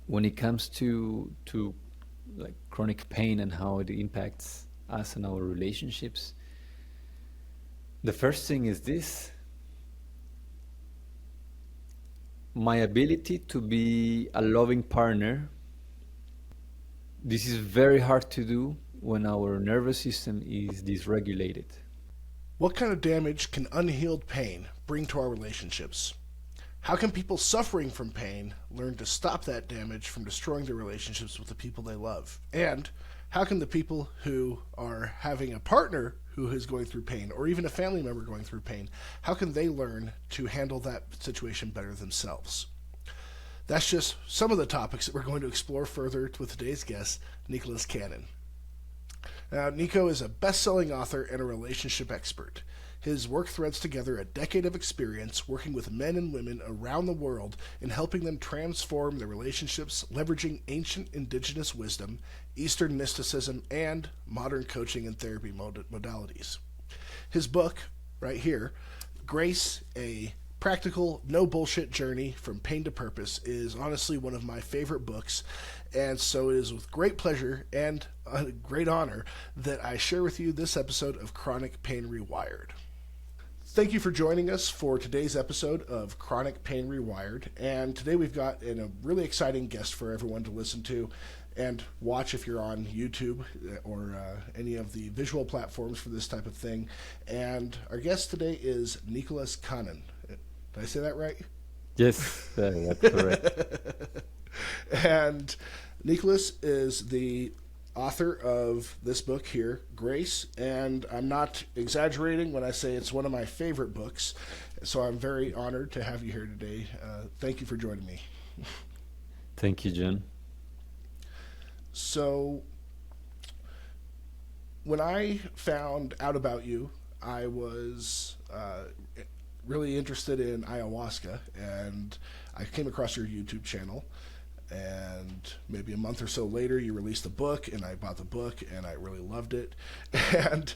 when it comes to like chronic pain and how it impacts us and our relationships, the first thing is this: my ability to be a loving partner. This is very hard to do when our nervous system is dysregulated. What kind of damage can unhealed pain bring to our relationships? How can people suffering from pain learn to stop that damage from destroying their relationships with the people they love? And how can the people who are having a partner who is going through pain, or even a family member going through pain, how can they learn to handle that situation better themselves? That's just some of the topics that we're going to explore further with today's guest, Nicolas Canon. Now, Nico is a best-selling author and a relationship expert. His work threads together a decade of experience working with men and women around the world in helping them transform their relationships, leveraging ancient indigenous wisdom, Eastern mysticism, and modern coaching and therapy modalities. His book, right here, Grace, a practical, no bullshit journey from pain to purpose, is honestly one of my favorite books. And so it is with great pleasure and a great honor that I share with you this episode of Chronic Pain Rewired. Thank you for joining us for today's episode of Chronic Pain Rewired. And today we've got a really exciting guest for everyone to listen to and watch if you're on YouTube or any of the visual platforms for this type of thing. And our guest today is Nicolas Canon. Did I say that right? Yes, that's correct. And Nicolas is the author of this book here, Grace, and I'm not exaggerating when I say it's one of my favorite books. So I'm very honored to have you here today. Thank you for joining me. Thank you, John. So when I found out about you, I was really interested in ayahuasca, and I came across your YouTube channel. And maybe a month or so later, you released a book, and I bought the book, and I really loved it. And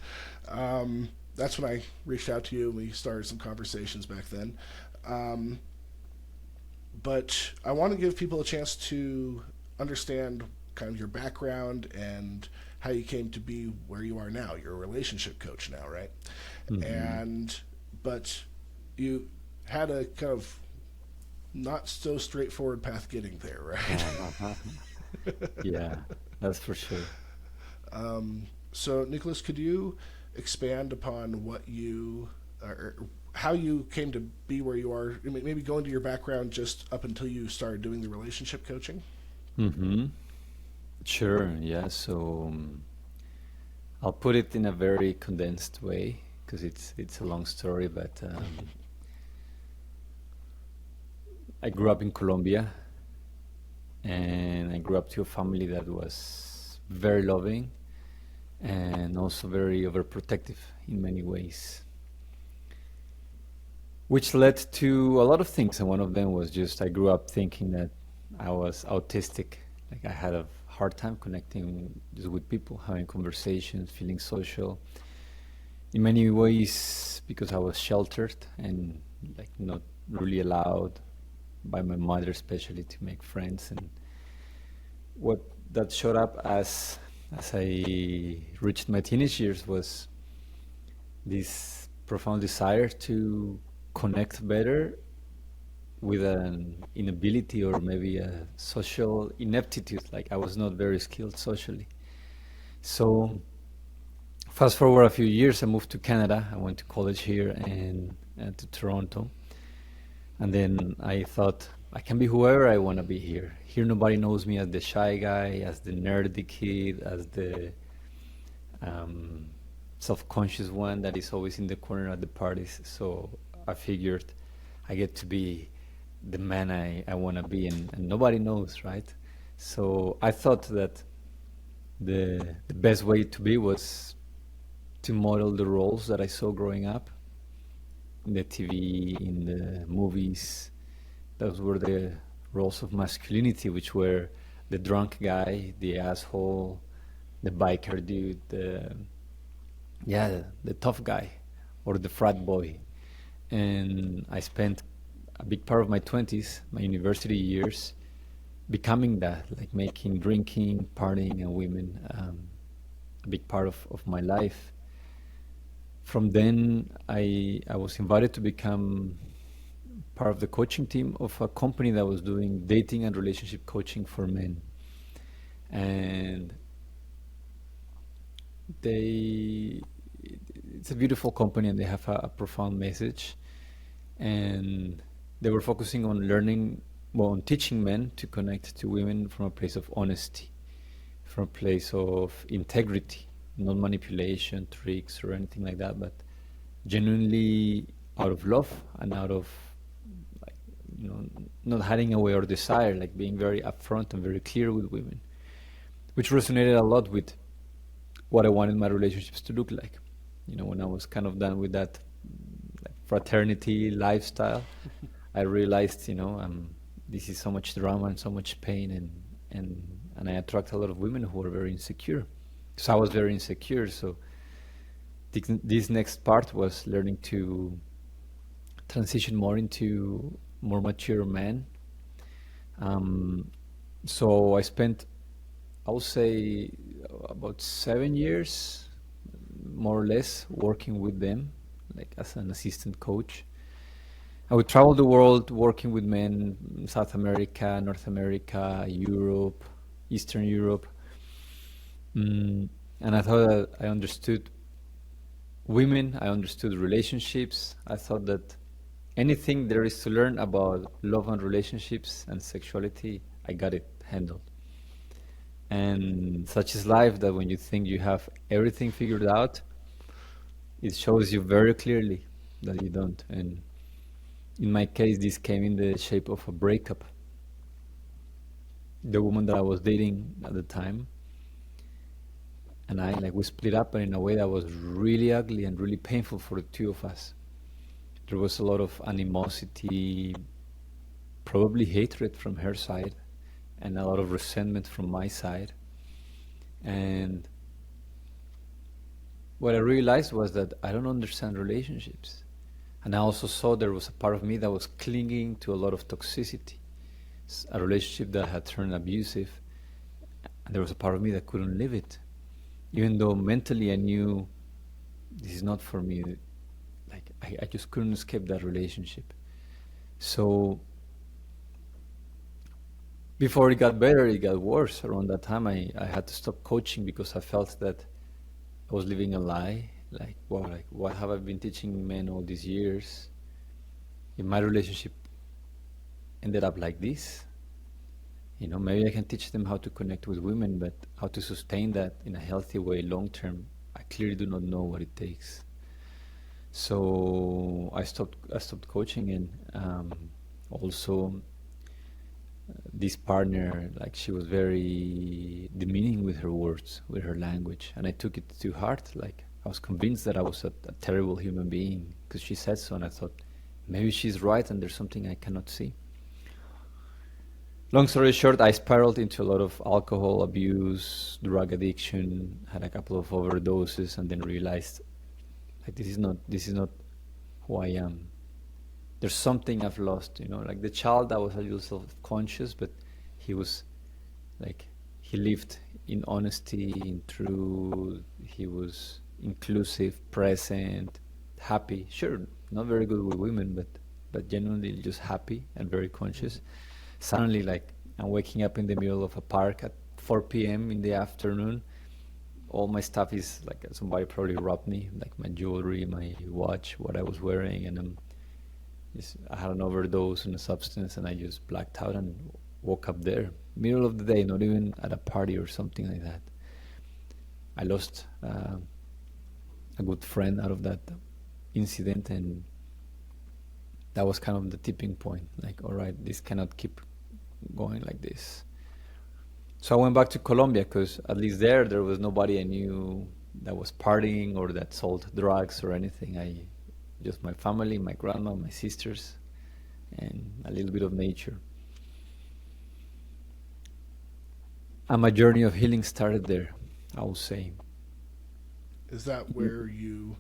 that's when I reached out to you, and we started some conversations back then. But I want to give people a chance to understand kind of your background and how you came to be where you are now. You're a relationship coach now, right? Mm-hmm. But you had a kind of not so straightforward path getting there, right? Yeah, that's for sure. So, Nicholas, could you expand upon what you, or how you came to be where you are? Maybe go into your background just up until you started doing the relationship coaching. Mm-hmm. Sure, yeah. So I'll put it in a very condensed way because it's a long story, but I grew up in Colombia, and I grew up to a family that was very loving and also very overprotective in many ways, which led to a lot of things. And one of them was just I grew up thinking that I was autistic. Like I had a hard time connecting just with people, having conversations, feeling social. In many ways, because I was sheltered and like not really allowed by my mother, especially, to make friends. And what that showed up as I reached my teenage years was this profound desire to connect better with an inability or maybe a social ineptitude. Like I was not very skilled socially. So fast forward a few years, I moved to Canada. I went to college here and to Toronto. And then I thought, I can be whoever I want to be here. Here, nobody knows me as the shy guy, as the nerdy kid, as the um, self-conscious one that is always in the corner at the parties. So I figured I get to be the man I want to be, and nobody knows, right? So I thought that the best way to be was to model the roles that I saw growing up in the TV, in the movies. Those were the roles of masculinity, which were the drunk guy, the asshole, the biker dude, the tough guy, or the frat boy. And I spent a big part of my 20s, my university years, becoming that, like making drinking, partying, and women a big part of my life. From then, I was invited to become part of the coaching team of a company that was doing dating and relationship coaching for men. And they it's a beautiful company, and they have a profound message. And they were focusing on learning, well, on teaching men to connect to women from a place of honesty, from a place of integrity, not manipulation, tricks, or anything like that, but genuinely out of love and out of, like, not hiding away our desire, like being very upfront and very clear with women, which resonated a lot with what I wanted my relationships to look like. When I was kind of done with that, like, fraternity lifestyle, I realized, this is so much drama and so much pain, and I attract a lot of women who are very insecure. So I was very insecure. So this next part was learning to transition more into more mature man. So I spent, I would say, about 7 years, more or less, working with them, like as an assistant coach. I would travel the world working with men, South America, North America, Europe, Eastern Europe. And I thought that I understood women, I understood relationships. I thought that anything there is to learn about love and relationships and sexuality, I got it handled. And such is life, that when you think you have everything figured out, it shows you very clearly that you don't. And in my case, this came in the shape of a breakup. The woman that I was dating at the time and I, like, we split up, but in a way that was really ugly and really painful for the two of us. There was a lot of animosity, probably hatred from her side, and a lot of resentment from my side. And what I realized was that I don't understand relationships. And I also saw there was a part of me that was clinging to a lot of toxicity, a relationship that had turned abusive, and there was a part of me that couldn't live it. Even though mentally I knew this is not for me, like I just couldn't escape that relationship. So before it got better, it got worse. Around that time, I had to stop coaching because I felt that I was living a lie. Like, well, like, what have I been teaching men all these years? If my relationship ended up like this, maybe I can teach them how to connect with women, but how to sustain that in a healthy way long term, I clearly do not know what it takes. So I stopped coaching, and also this partner, like, she was very demeaning with her words, with her language, and I took it to heart. Like, I was convinced that I was a terrible human being because she said so, and I thought maybe she's right and there's something I cannot see. Long story short, I spiraled into a lot of alcohol abuse, drug addiction, had a couple of overdoses, and then realized, like, this is not who I am. There's something I've lost, like the child that was a little self-conscious, but he was, like, he lived in honesty, in truth. He was inclusive, present, happy. Sure, not very good with women, but genuinely just happy and very conscious. Suddenly, like, I'm waking up in the middle of a park at 4 p.m. in the afternoon. All my stuff is like, somebody probably robbed me, like my jewelry, my watch, what I was wearing, and I had an overdose on a substance, and I just blacked out and woke up there, middle of the day, not even at a party or something like that. I lost a good friend out of that incident, and that was kind of the tipping point. Like, all right, this cannot keep going like this. So I went back to Colombia because at least there was nobody I knew that was partying or that sold drugs or anything. Just my family, my grandma, my sisters, and a little bit of nature. And my journey of healing started there, I would say. Is that where you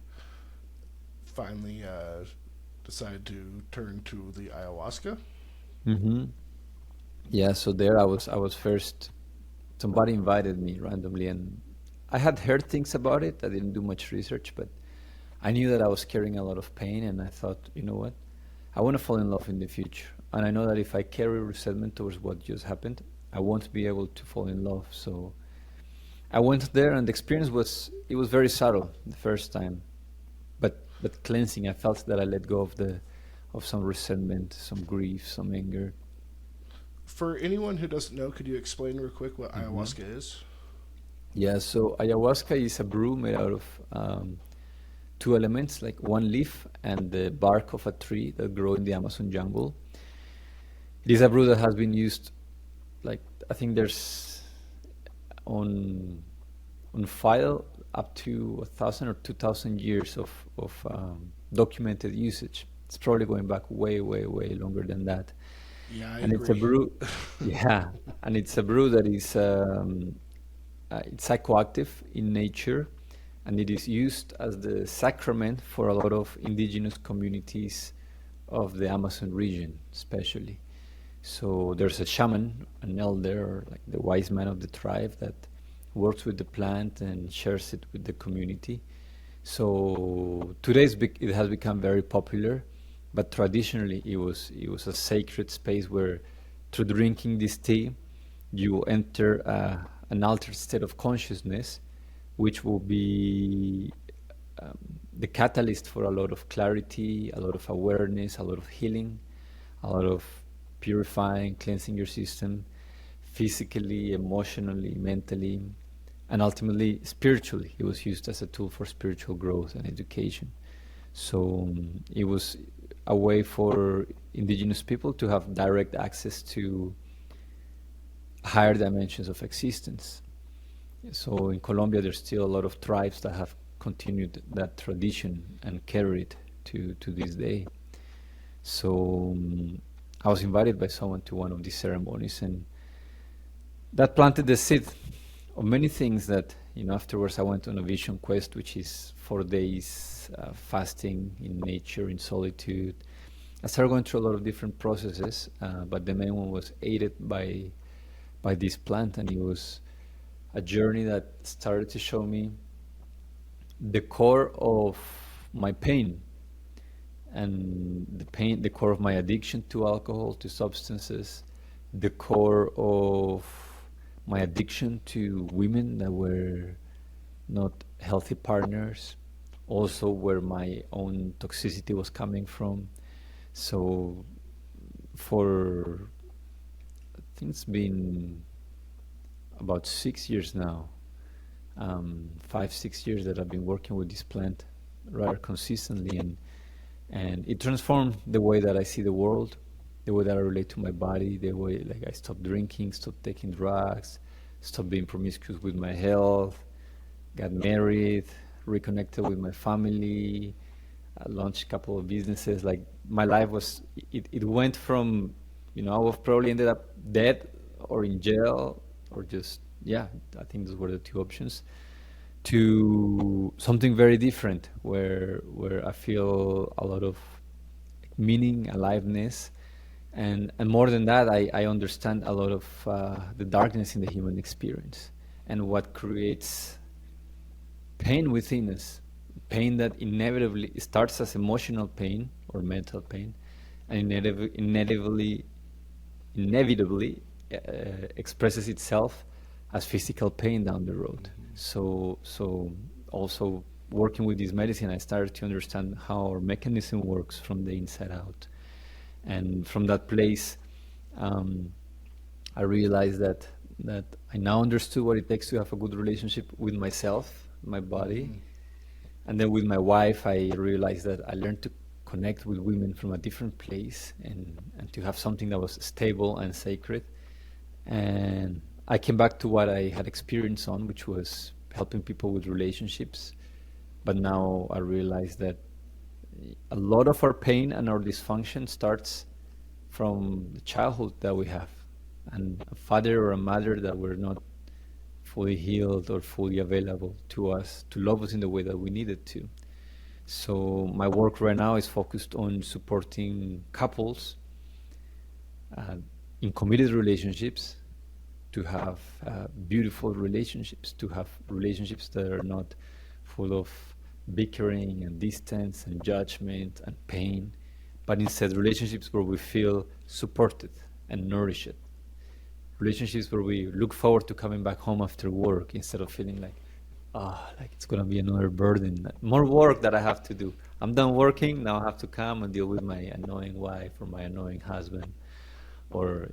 finally decided to turn to the ayahuasca? Mm-hmm. Yeah, so there I was first. Somebody invited me randomly, and I had heard things about it. I didn't do much research, but I knew that I was carrying a lot of pain, and I thought, you know what? I want to fall in love in the future. And I know that if I carry resentment towards what just happened, I won't be able to fall in love. So I went there, and the experience was very subtle the first time, but cleansing. I felt that I let go of some resentment, some grief, some anger. For anyone who doesn't know, could you explain real quick what Hmm. ayahuasca is? Yeah, so ayahuasca is a brew made out of two elements, like one leaf and the bark of a tree that grow in the Amazon jungle. It is a brew that has been used, like I think there's on on file up to 1,000 or 2,000 years of documented usage. It's probably going back way, way, way longer than that. Yeah, I And it's a agree. brew, yeah, and it's a brew that is it's psychoactive in nature, and it is used as the sacrament for a lot of indigenous communities of the Amazon region, especially. So there's a shaman, an elder, or like the wise man of the tribe that works with the plant and shares it with the community. So today it has become very popular, but traditionally it was a sacred space where, through drinking this tea, you enter an altered state of consciousness, which will be the catalyst for a lot of clarity, a lot of awareness, a lot of healing, a lot of purifying, cleansing your system physically, emotionally, mentally, and ultimately spiritually. It was used as a tool for spiritual growth and education. So it was a way for indigenous people to have direct access to higher dimensions of existence. So in Colombia, there's still a lot of tribes that have continued that tradition and carry it to this day. So I was invited by someone to one of these ceremonies, and that planted the seed of many things that, afterwards I went on a vision quest, which is 4 days fasting in nature, in solitude. I started going through a lot of different processes, but the main one was aided by this plant, and it was a journey that started to show me the core of my pain, and the core of my addiction to alcohol, to substances, the core of my addiction to women that were not healthy partners, also where my own toxicity was coming from. So for, I think it's been about 6 years now, 5, 6 years that I've been working with this plant rather consistently, and it transformed the way that I see the world, the way that I relate to my body, the way, like, I stopped drinking, stopped taking drugs, stopped being promiscuous with my health, got married, reconnected with my family, launched a couple of businesses. Like, my life was, it went from, I would probably ended up dead or in jail, or just, yeah, I think those were the two options, to something very different, where I feel a lot of meaning, aliveness, and more than that, I understand a lot of the darkness in the human experience, and what creates pain within us, pain that inevitably starts as emotional pain or mental pain, and inevitably expresses itself as physical pain down the road. So also working with this medicine, I started to understand how our mechanism works from the inside out, and from that place, um, I realized that I now understood what it takes to have a good relationship with myself, my body, Mm-hmm. and then with my wife. I realized that I learned to connect with women from a different place, and to have something that was stable and sacred. And I came back to what I had experience on, which was helping people with relationships. But now I realize that a lot of our pain and our dysfunction starts from the childhood that we have, and a father or a mother that were not fully healed or fully available to us to love us in the way that we needed to. So my work right now is focused on supporting couples, uh, in committed relationships, to have beautiful relationships, to have relationships that are not full of bickering and distance and judgment and pain, but instead relationships where we feel supported and nourished. Relationships where we look forward to coming back home after work instead of feeling like, like it's gonna be another burden, more work that I have to do. I'm done working, now I have to come and deal with my annoying wife or my annoying husband. Or,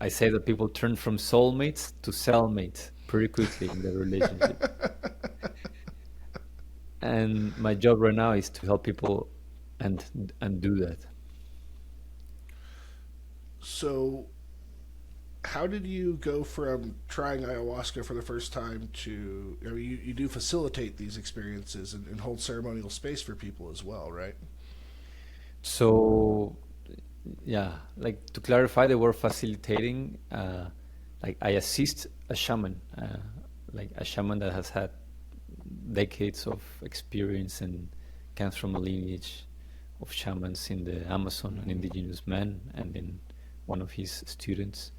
I say that people turn from soulmates to cellmates pretty quickly in their relationship. And my job right now is to help people and do that. So, how did you go from trying ayahuasca for the first time to, I mean, you do facilitate these experiences and hold ceremonial space for people as well, right? So, yeah, like to clarify the word facilitating, like I assist a shaman, like a shaman that has had decades of experience and comes from a lineage of shamans in the Amazon, an indigenous man, and then one of his students.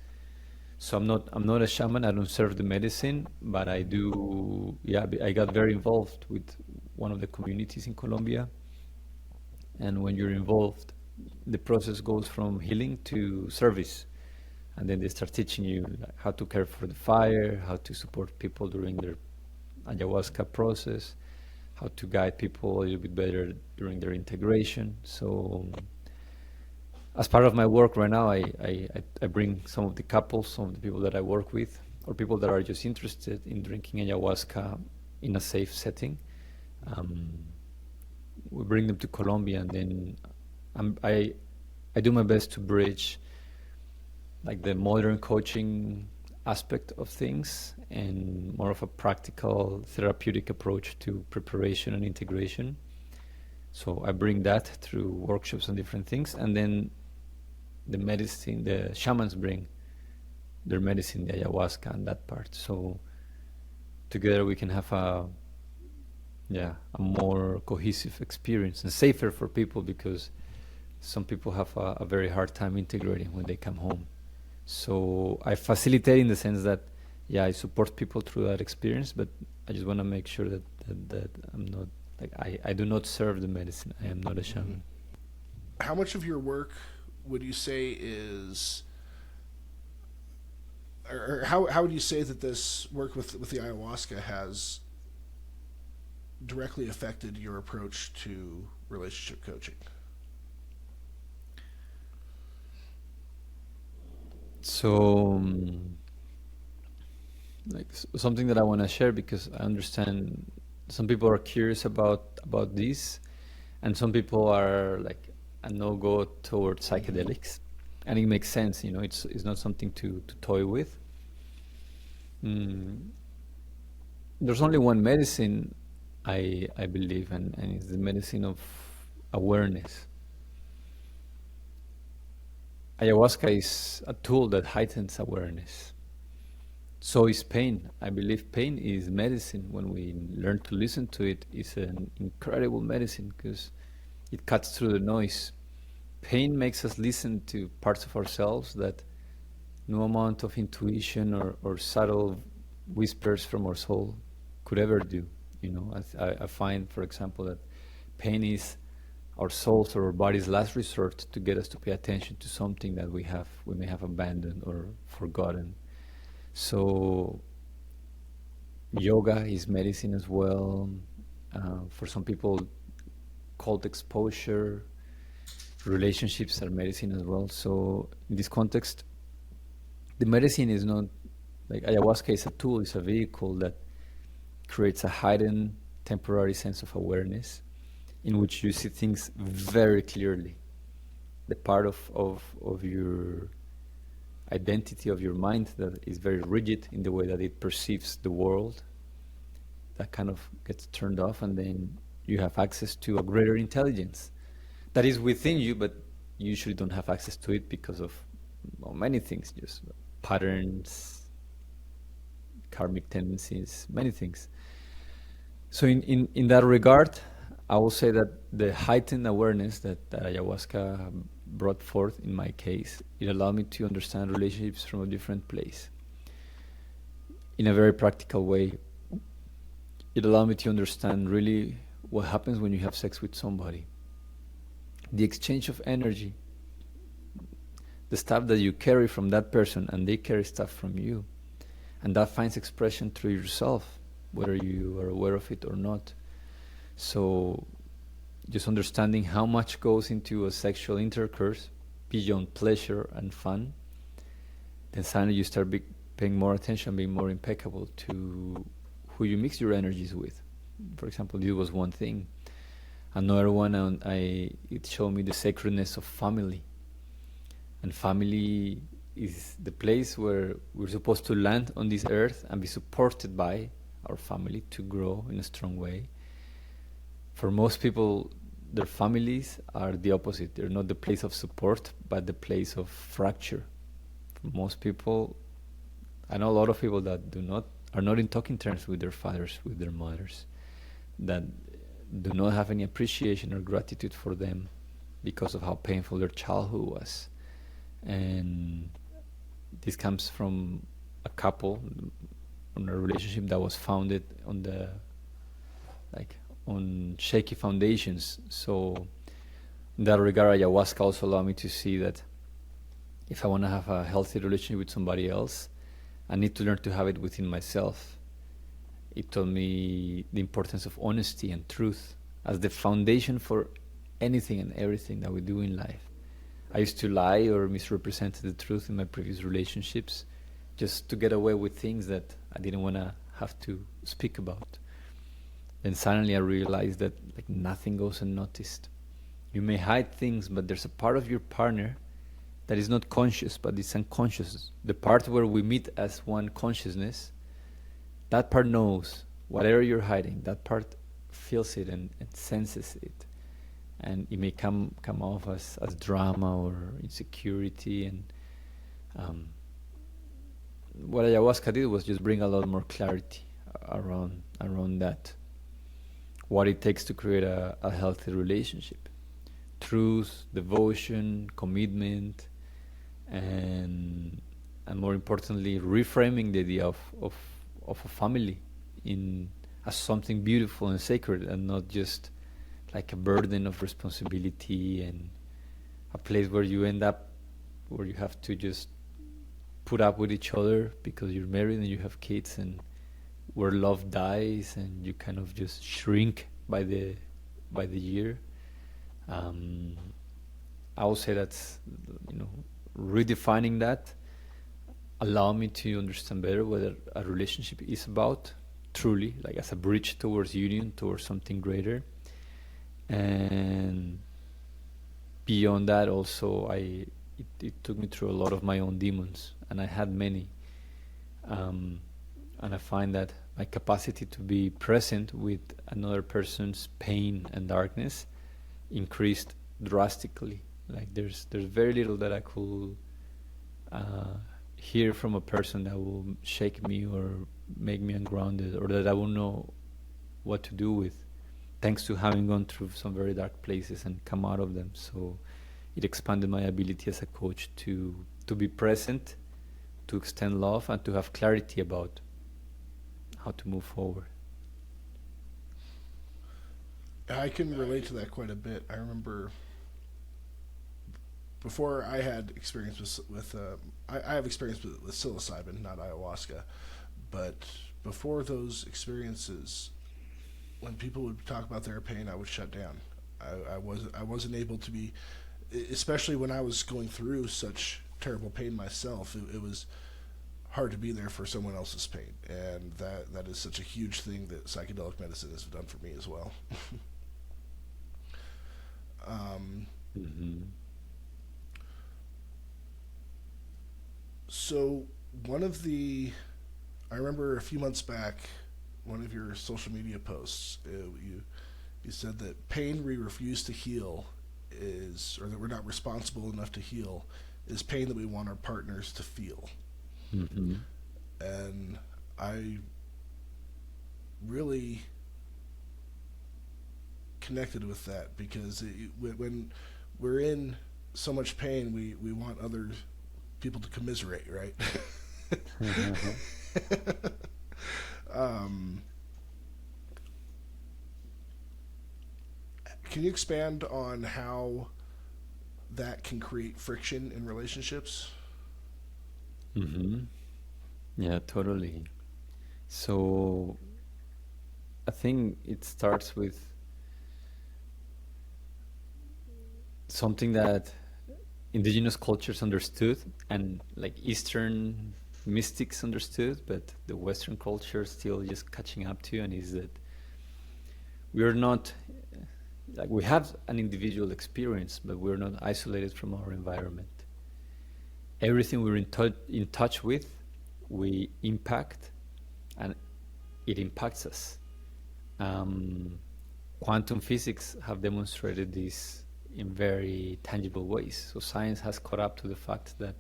So I'm not a shaman. I don't serve the medicine, but I do. Yeah, I got very involved with one of the communities in Colombia, and when you're involved, the process goes from healing to service, and then they start teaching you like, how to care for the fire, how to support people during their ayahuasca process, how to guide people a little bit better during their integration. So as part of my work right now, I bring some of the couples, some of the people that I work with, or people that are just interested in drinking ayahuasca in a safe setting. Um, we bring them to Colombia, and then I'm, I I do my best to bridge like the modern coaching aspect of things and more of a practical therapeutic approach to preparation and integration. So I bring that through workshops and different things, and then the medicine, the shamans bring their medicine, the ayahuasca and that part. So together we can have a more cohesive experience and safer for people, because some people have a very hard time integrating when they come home. So I facilitate in the sense that, yeah, I support people through that experience, but I just want to make sure that I'm not, like, I do not serve the medicine. I am not a shaman. How much of your work would you say is, or how would you say that this work with the ayahuasca has directly affected your approach to relationship coaching? So, something that I want to share, because I understand some people are curious about this, and some people are like a no-go towards psychedelics, and it makes sense. It's not something to toy with. Mm, there's only one medicine, I believe, and it's the medicine of awareness. Ayahuasca is a tool that heightens awareness. So is pain. I believe pain is medicine. When we learn to listen to it, it's an incredible medicine because it cuts through the noise. Pain makes us listen to parts of ourselves that no amount of intuition or subtle whispers from our soul could ever do. I find, for example, that pain is our soul's or our body's last resort to get us to pay attention to something that we may have abandoned or forgotten. So yoga is medicine as well. For some people, cold exposure, relationships are medicine as well. So in this context, the medicine is not like ayahuasca is a tool, it's a vehicle that creates a heightened temporary sense of awareness in which you see things very clearly. The part of your identity of your mind that is very rigid in the way that it perceives the world, that kind of gets turned off, and then you have access to a greater intelligence that is within you, but you usually don't have access to it because of, well, many things, just patterns, karmic tendencies, many things. So in that regard, I will say that the heightened awareness that ayahuasca brought forth in my case, it allowed me to understand relationships from a different place. In a very practical way, it allowed me to understand really what happens when you have sex with somebody. The exchange of energy, the stuff that you carry from that person and they carry stuff from you. And that finds expression through yourself, whether you are aware of it or not. So just understanding how much goes into a sexual intercourse beyond pleasure and fun, then suddenly you start paying more attention, being more impeccable to who you mix your energies with. For example, this was one thing. Another one, it showed me the sacredness of family. And family is the place where we're supposed to land on this earth and be supported by our family to grow in a strong way. For most people, their families are the opposite. They're not the place of support, but the place of fracture. For most people, I know a lot of people that are not in talking terms with their fathers, with their mothers, that do not have any appreciation or gratitude for them because of how painful their childhood was. And this comes from a couple on a relationship that was founded on shaky foundations. So in that regard, ayahuasca also allowed me to see that if I want to have a healthy relationship with somebody else, I need to learn to have it within myself. It taught me the importance of honesty and truth as the foundation for anything and everything that we do in life. I used to lie or misrepresent the truth in my previous relationships just to get away with things that I didn't want to have to speak about. Then suddenly I realized that nothing goes unnoticed. You may hide things, but there's a part of your partner that is not conscious, but it's unconscious. The part where we meet as one consciousness, that part knows whatever you're hiding. That part feels it and senses it. And it may come off as drama or insecurity. And what ayahuasca did was just bring a lot more clarity around that. What it takes to create a healthy relationship. Truth, devotion, commitment, and more importantly, reframing the idea of a family as something beautiful and sacred, and not just like a burden of responsibility and a place where you end up where you have to just put up with each other because you're married and you have kids, and where love dies and you kind of just shrink by the year. I would say that's, redefining that allow me to understand better what a relationship is about, truly, like as a bridge towards union, towards something greater. And beyond that, also, it took me through a lot of my own demons, and I had many. And I find that my capacity to be present with another person's pain and darkness increased drastically. Like there's very little that I could hear from a person that will shake me or make me ungrounded, or that I will know what to do with, thanks to having gone through some very dark places and come out of them. So it expanded my ability as a coach to be present, to extend love, and to have clarity about how to move forward. I can relate to that quite a bit. I remember before I had experience with I have experience with psilocybin, not ayahuasca, but before those experiences, when people would talk about their pain, I would shut down. I wasn't able to be, especially when I was going through such terrible pain myself. It was hard to be there for someone else's pain, and that is such a huge thing that psychedelic medicine has done for me as well. Mm-hmm. So I remember a few months back, one of your social media posts, you said that pain we refuse to heal or that we're not responsible enough to heal, is pain that we want our partners to feel. Mm-hmm. And I really connected with that because when we're in so much pain, we want other people to commiserate, right? um, can you expand on how that can create friction in relationships? Hmm. Yeah, totally. So I think it starts with something that indigenous cultures understood and like Eastern mystics understood, but the Western culture still just catching up to, and is that we're not like we have an individual experience, but we're not isolated from our environment. Everything we're in touch with, we impact, and it impacts us. Um, Quantum physics have demonstrated this in very tangible ways. So science has caught up to the fact that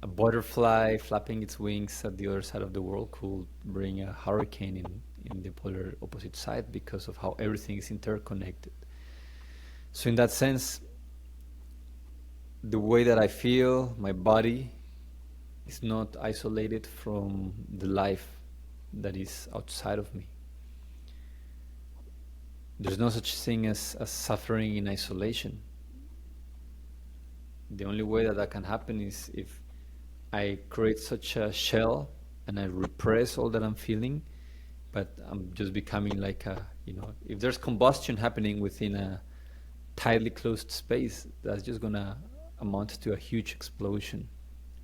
a butterfly flapping its wings at the other side of the world could bring a hurricane in the polar opposite side because of how everything is interconnected. So in that sense, the way that I feel, my body is not isolated from the life that is outside of me. There's no such thing as suffering in isolation. The only way that can happen is if I create such a shell and I repress all that I'm feeling, but I'm just becoming like if there's combustion happening within a tightly closed space, that's just gonna amount to a huge explosion,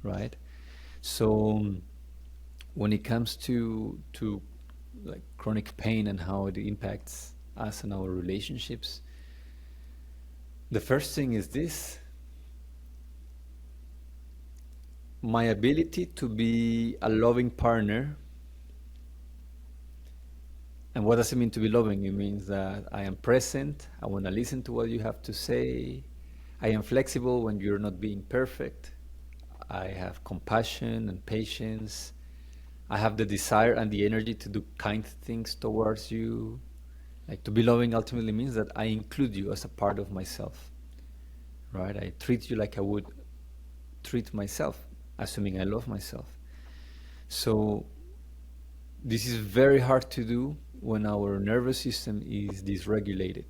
right? So when it comes to like chronic pain and how it impacts us and our relationships, the first thing is this: my ability to be a loving partner. And what does it mean to be loving? It means that I am present, I want to listen to what you have to say, I am flexible when you're not being perfect, I have compassion and patience, I have the desire and the energy to do kind things towards you. Like, to be loving ultimately means that I include you as a part of myself, right? I treat you like I would treat myself, assuming I love myself. So this is very hard to do when our nervous system is dysregulated.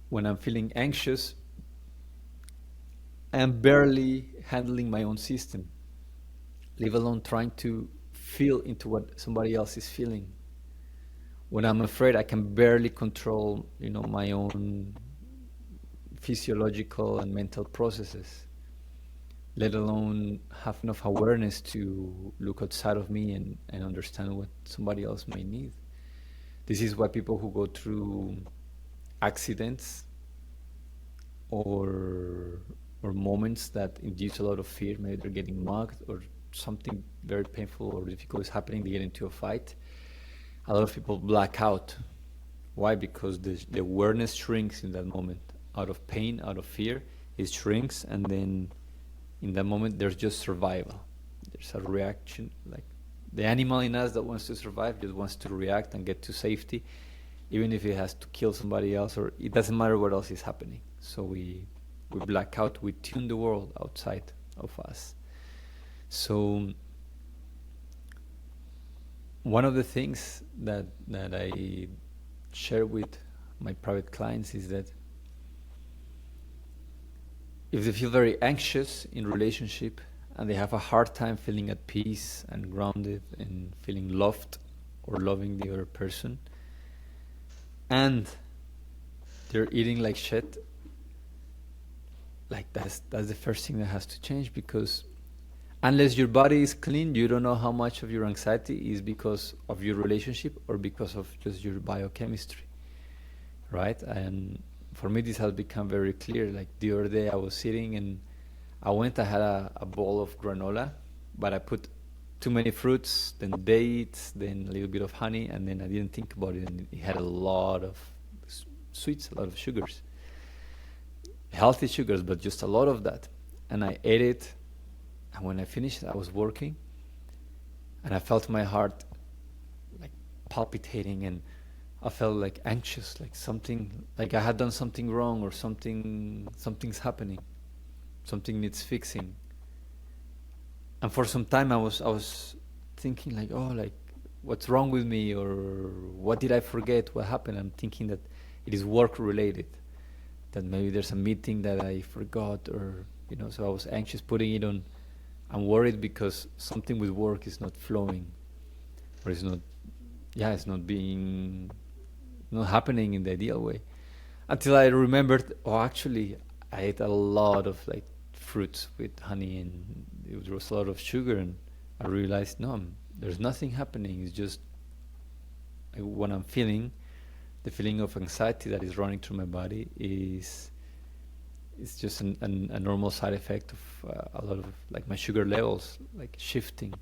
When I'm feeling anxious, I am barely handling my own system, leave alone trying to feel into what somebody else is feeling. When I'm afraid, I can barely control, my own physiological and mental processes, let alone have enough awareness to look outside of me and understand what somebody else may need. This is why people who go through accidents or moments that induce a lot of fear, maybe they're getting mugged or something very painful or difficult is happening, they get into a fight, a lot of people black out. Why? Because the awareness shrinks in that moment. Out of pain, out of fear, it shrinks, and then in that moment there's just survival. There's a reaction, like the animal in us that wants to survive just wants to react and get to safety, even if it has to kill somebody else, or it doesn't matter what else is happening. So we black out, we tune the world outside of us. So one of the things that I share with my private clients is that if they feel very anxious in relationship and they have a hard time feeling at peace and grounded and feeling loved or loving the other person, and they're eating like shit, like that's the first thing that has to change, because unless your body is clean, you don't know how much of your anxiety is because of your relationship or because of just your biochemistry, right? And for me, this has become very clear. Like the other day, I was sitting and I had a bowl of granola, but I put too many fruits, then dates, then a little bit of honey, and then I didn't think about it, and it had a lot of sweets, a lot of sugars, healthy sugars, but just a lot of that. And I ate it, and when I finished, I was working, and I felt my heart like palpitating, and I felt like anxious, like something, like I had done something wrong, or something's happening, something needs fixing. And for some time I was thinking like, oh, like what's wrong with me, or what did I forget, what happened. I'm thinking that it is work related, that maybe there's a meeting that I forgot, or so I was anxious, putting it on. I'm worried because something with work is not flowing, or it's not, yeah, it's not happening in the ideal way. Until I remembered, oh, actually, I ate a lot of like fruits with honey, and there was a lot of sugar, and I realized, no, there's nothing happening. It's just what I'm feeling, the feeling of anxiety that is running through my body is it's just a normal side effect of a lot of like my sugar levels like shifting.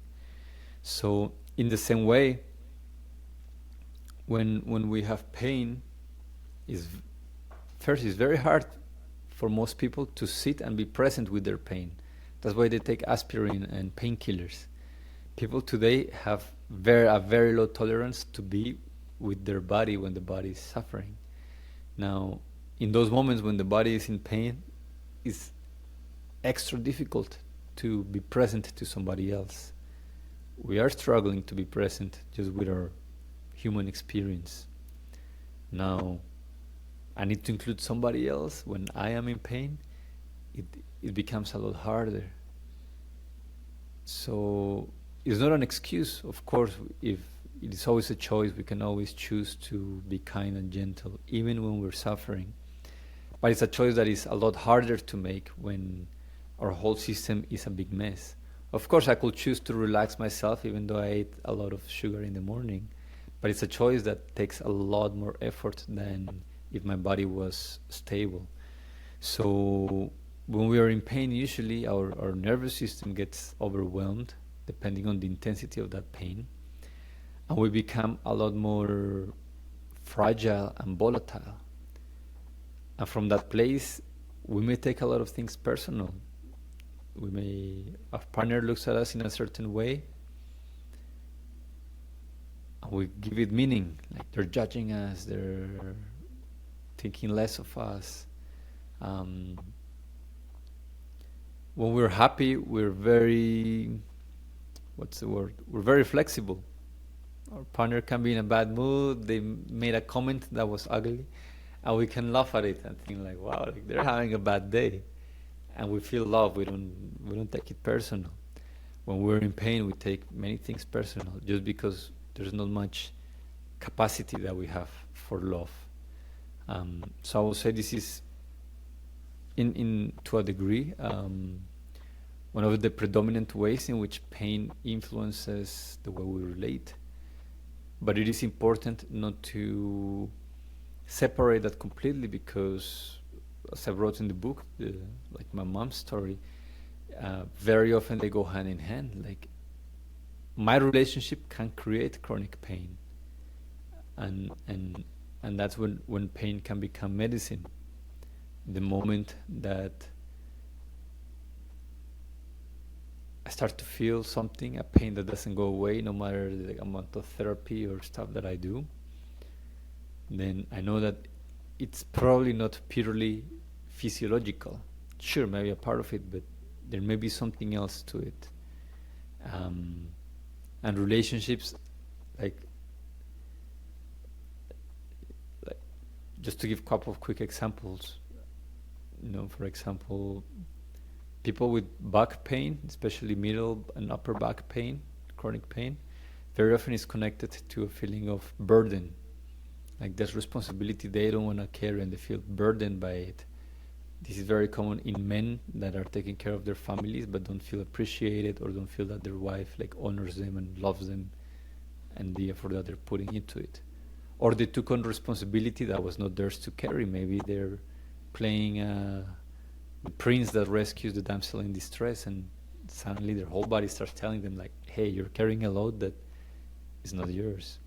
So in the same way, when we have pain, is first it's very hard for most people to sit and be present with their pain. That's why they take aspirin and painkillers. People today have a very low tolerance to be with their body when the body is suffering. Now, in those moments when the body is in pain, it's extra difficult to be present to somebody else. We are struggling to be present just with our human experience. Now, I need to include somebody else when I am in pain. It becomes a lot harder. So it's not an excuse. Of course, if it is always a choice, we can always choose to be kind and gentle, even when we're suffering. But it's a choice that is a lot harder to make when our whole system is a big mess. Of course, I could choose to relax myself, even though I ate a lot of sugar in the morning. But it's a choice that takes a lot more effort than if my body was stable. So when we are in pain, usually our nervous system gets overwhelmed, depending on the intensity of that pain. And we become a lot more fragile and volatile. And from that place, we may take a lot of things personal. Our partner looks at us in a certain way, and we give it meaning, like they're judging us, they're thinking less of us. When we're happy, we're very, what's the word? We're very flexible. Our partner can be in a bad mood, they made a comment that was ugly, and we can laugh at it and think like, wow, like they're having a bad day. And we feel love, we don't take it personal. When we're in pain, we take many things personal, just because there's not much capacity that we have for love. So I would say this is, in to a degree, one of the predominant ways in which pain influences the way we relate. But it is important not to separate that completely, because, as I wrote in the book, like my mom's story, very often they go hand in hand. Like, my relationship can create chronic pain, and that's when pain can become medicine. The moment that I start to feel something, a pain that doesn't go away, no matter the amount of therapy or stuff that I do, then I know that it's probably not purely physiological. Sure, maybe a part of it, but there may be something else to it. And relationships, like just to give a couple of quick examples, for example, people with back pain, especially middle and upper back pain, chronic pain, very often is connected to a feeling of burden. Like, there's responsibility they don't want to carry, and they feel burdened by it. This is very common in men that are taking care of their families but don't feel appreciated, or don't feel that their wife like honors them and loves them and the effort that they're putting into it. Or they took on responsibility that was not theirs to carry. Maybe they're playing the prince that rescues the damsel in distress, and suddenly their whole body starts telling them like, hey, you're carrying a load that is not yours.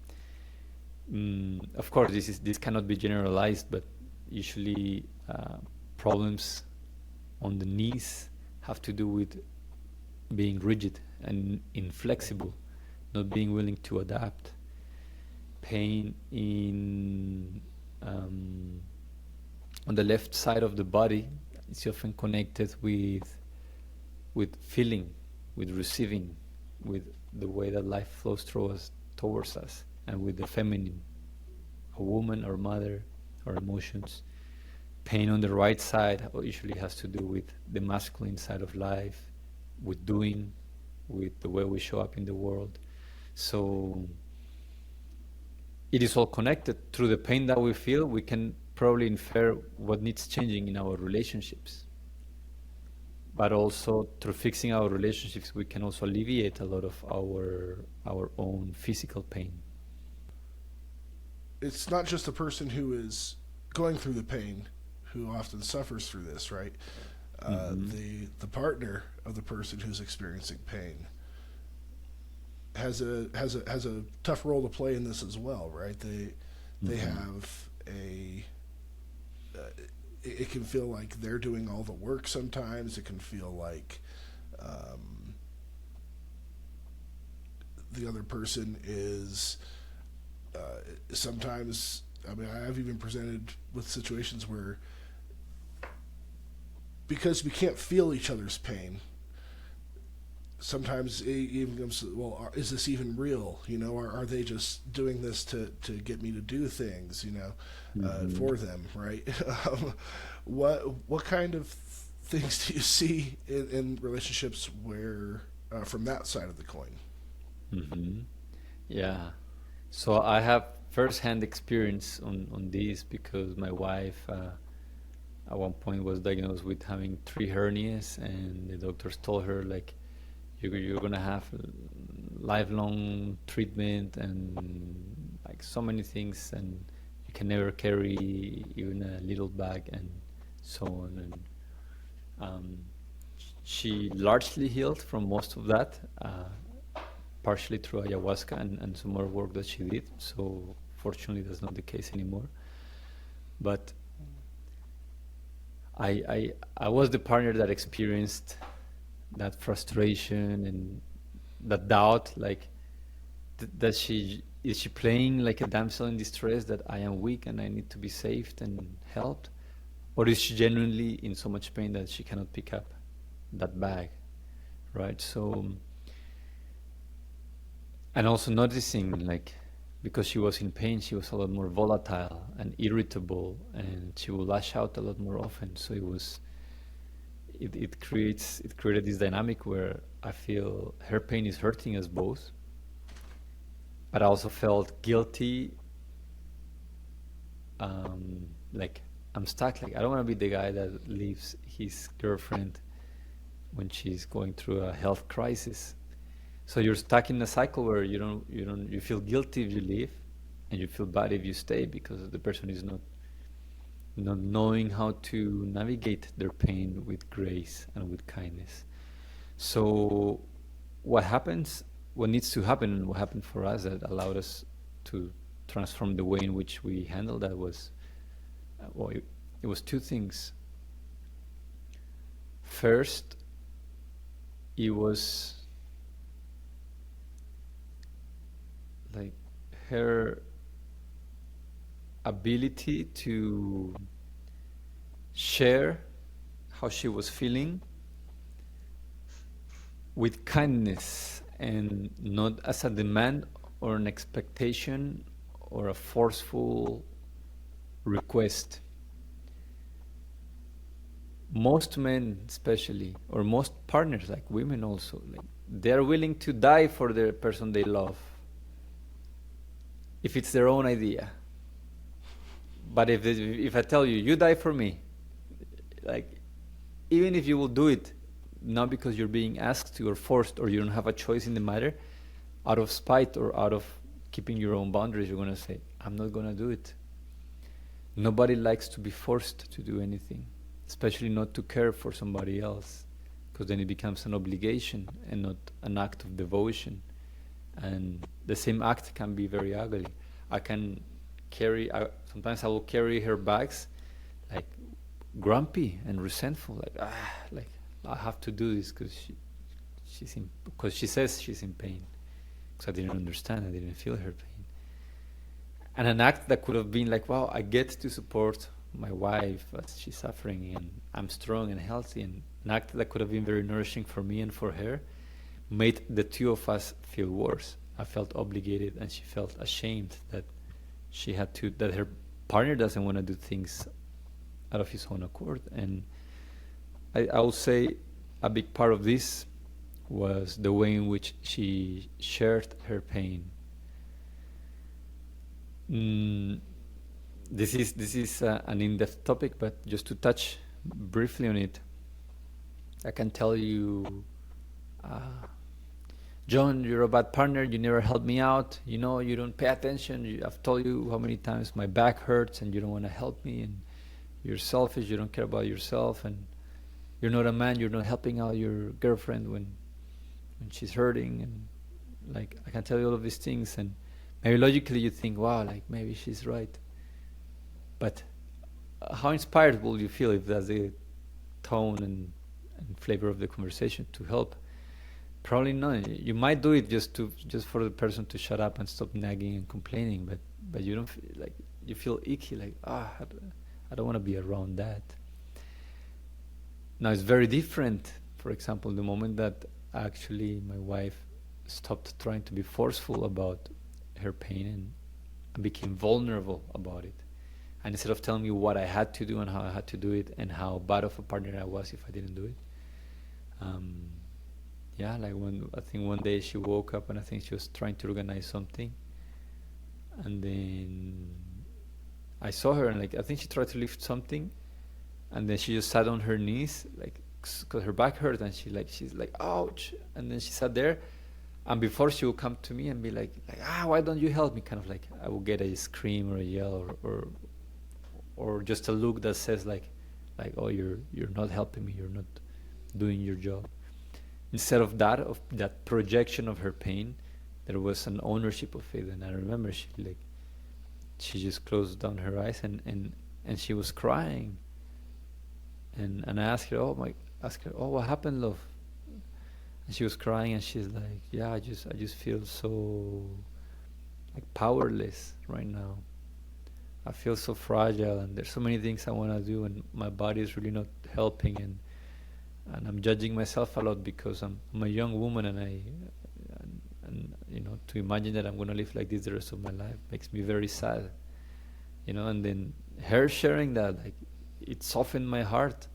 Of course, this cannot be generalized, but usually problems on the knees have to do with being rigid and inflexible, not being willing to adapt. pain in on the left side of the body is often connected with feeling, with receiving, with the way that life flows through us towards us, and with the feminine, a woman or mother or emotions. Pain on the right side usually has to do with the masculine side of life, with doing, with the way we show up in the world. So it is all connected. Through the pain that we feel, we can probably infer what needs changing in our relationships. But also through fixing our relationships, we can also alleviate a lot of our own physical pain. It's not just the person who is going through the pain who often suffers through this, right? The partner of the person who's experiencing pain has a tough role to play in this as well, right? They have a it can feel like they're doing all the work sometimes. It can feel like the other person is sometimes. I mean, I've even presented with situations where, because we can't feel each other's pain, sometimes it even comes to, well, is this even real? You know, are they just doing this to get me to do things, you know, for them, right? What kind of things do you see in relationships where, from that side of the coin? Yeah. So I have first-hand experience on this because my wife at one point was diagnosed with having 3 hernias, and the doctors told her like you're gonna have lifelong treatment and like so many things, and you can never carry even a little bag and so on. And she largely healed from most of that, partially through ayahuasca and some more work that she did. So fortunately, that's not the case anymore. But I was the partner that experienced that frustration and that doubt, like that she is she playing like a damsel in distress, that I am weak and I need to be saved and helped, or is she genuinely in so much pain that she cannot pick up that bag, right? So, and also noticing like, because she was in pain, she was a lot more volatile and irritable, and she would lash out a lot more often. So it created this dynamic where I feel her pain is hurting us both, but I also felt guilty. Like I'm stuck. Like I don't want to be the guy that leaves his girlfriend when she's going through a health crisis. So you're stuck in a cycle where you feel guilty if you leave, and you feel bad if you stay because the person is not knowing how to navigate their pain with grace and with kindness. So what needs to happen, and what happened for us that allowed us to transform the way in which we handled that was, well, it was two things. First, it was like her ability to share how she was feeling with kindness, and not as a demand or an expectation or a forceful request. Most men, especially, or most partners, like women also, like they are willing to die for the person they love if it's their own idea. But if I tell you, you die for me, like even if you will do it not because you're being asked to or forced or you don't have a choice in the matter, out of spite or out of keeping your own boundaries, you're going to say, I'm not going to do it. Nobody likes to be forced to do anything, especially not to care for somebody else, because then it becomes an obligation and not an act of devotion. And the same act can be very ugly. Sometimes I will carry her bags like grumpy and resentful, like I have to do this because she says she's in pain. Because I didn't understand, I didn't feel her pain. And an act that could have been like, wow, I get to support my wife as she's suffering, and I'm strong and healthy, and an act that could have been very nourishing for me and for her made the two of us feel worse. I felt obligated, and she felt ashamed that that her partner doesn't want to do things out of his own accord. And I would say a big part of this was the way in which she shared her pain. This is an in-depth topic, but just to touch briefly on it, I can tell you, John, you're a bad partner. You never help me out. You know, you don't pay attention. I've told you how many times my back hurts, and you don't want to help me. And you're selfish. You don't care about yourself, and you're not a man. You're not helping out your girlfriend when she's hurting. And like, I can tell you all of these things, and maybe logically you think, wow, like maybe she's right. But how inspired will you feel if that's the tone and flavor of the conversation to help? Probably not. You might do it just for the person to shut up and stop nagging and complaining, but you don't feel, like, you feel icky, like, I don't want to be around that. Now it's very different. For example, the moment that actually my wife stopped trying to be forceful about her pain and became vulnerable about it, and instead of telling me what I had to do and how I had to do it and how bad of a partner I was if I didn't do it, yeah, like when I think one day she woke up and I think she was trying to organize something, and then I saw her and like I think she tried to lift something, and then she just sat on her knees, like, because her back hurt, and she's like, ouch, and then she sat there, and before she would come to me and be like, why don't you help me, kind of like I would get a scream or a yell or just a look that says like, oh, you're not helping me, you're not doing your job. Instead of that projection of her pain, there was an ownership of it. And I remember she just closed down her eyes and she was crying. And I asked her, what happened, love? And she was crying and she's like, yeah, I just feel so like powerless right now. I feel so fragile, and there's so many things I want to do, and my body is really not helping, and I'm judging myself a lot because I'm a young woman, and you know, to imagine that I'm going to live like this the rest of my life makes me very sad, you know. And then her sharing that, like, it softened my heart.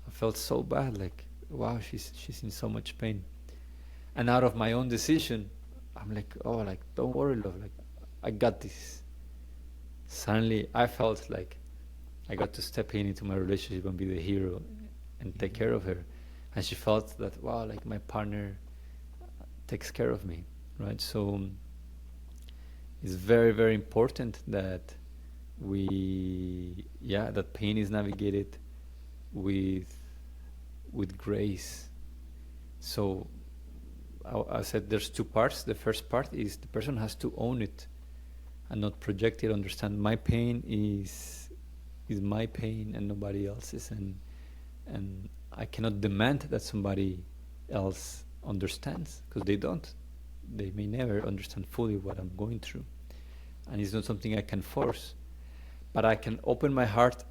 I felt so bad, like, wow, she's in so much pain. And out of my own decision, I'm like, oh, like, don't worry, love, like, I got this. Suddenly I felt like I got to step into my relationship and be the hero and take care of her. And she felt that, wow, like, my partner takes care of me, right? So it's very, very important that that pain is navigated with grace. So I said there's two parts. The first part is the person has to own it and not project it, understand my pain is my pain and nobody else's, and I cannot demand that somebody else understands, because they don't. They may never understand fully what I'm going through, and it's not something I can force, but I can open my heart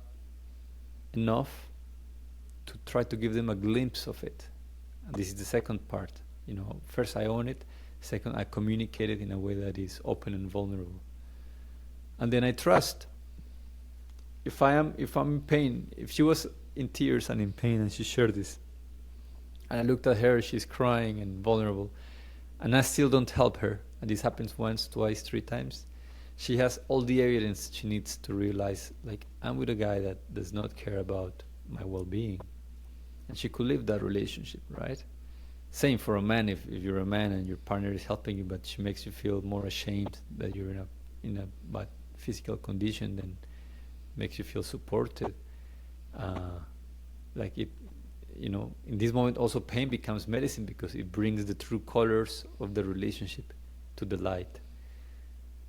enough to try to give them a glimpse of it. And this is the second part. You know, first I own it, second I communicate it in a way that is open and vulnerable. And then I trust. If I'm in pain, if she was in tears and in pain and she shared this, and I looked at her, she's crying and vulnerable, and I still don't help her, and this happens once, twice, 3 times, she has all the evidence she needs to realize, like, I'm with a guy that does not care about my well-being. And she could leave that relationship, right? Same for a man. If you're a man and your partner is helping you, but she makes you feel more ashamed that you're in a bad physical condition than makes you feel supported. Like, it, you know, in this moment also pain becomes medicine, because it brings the true colors of the relationship to the light.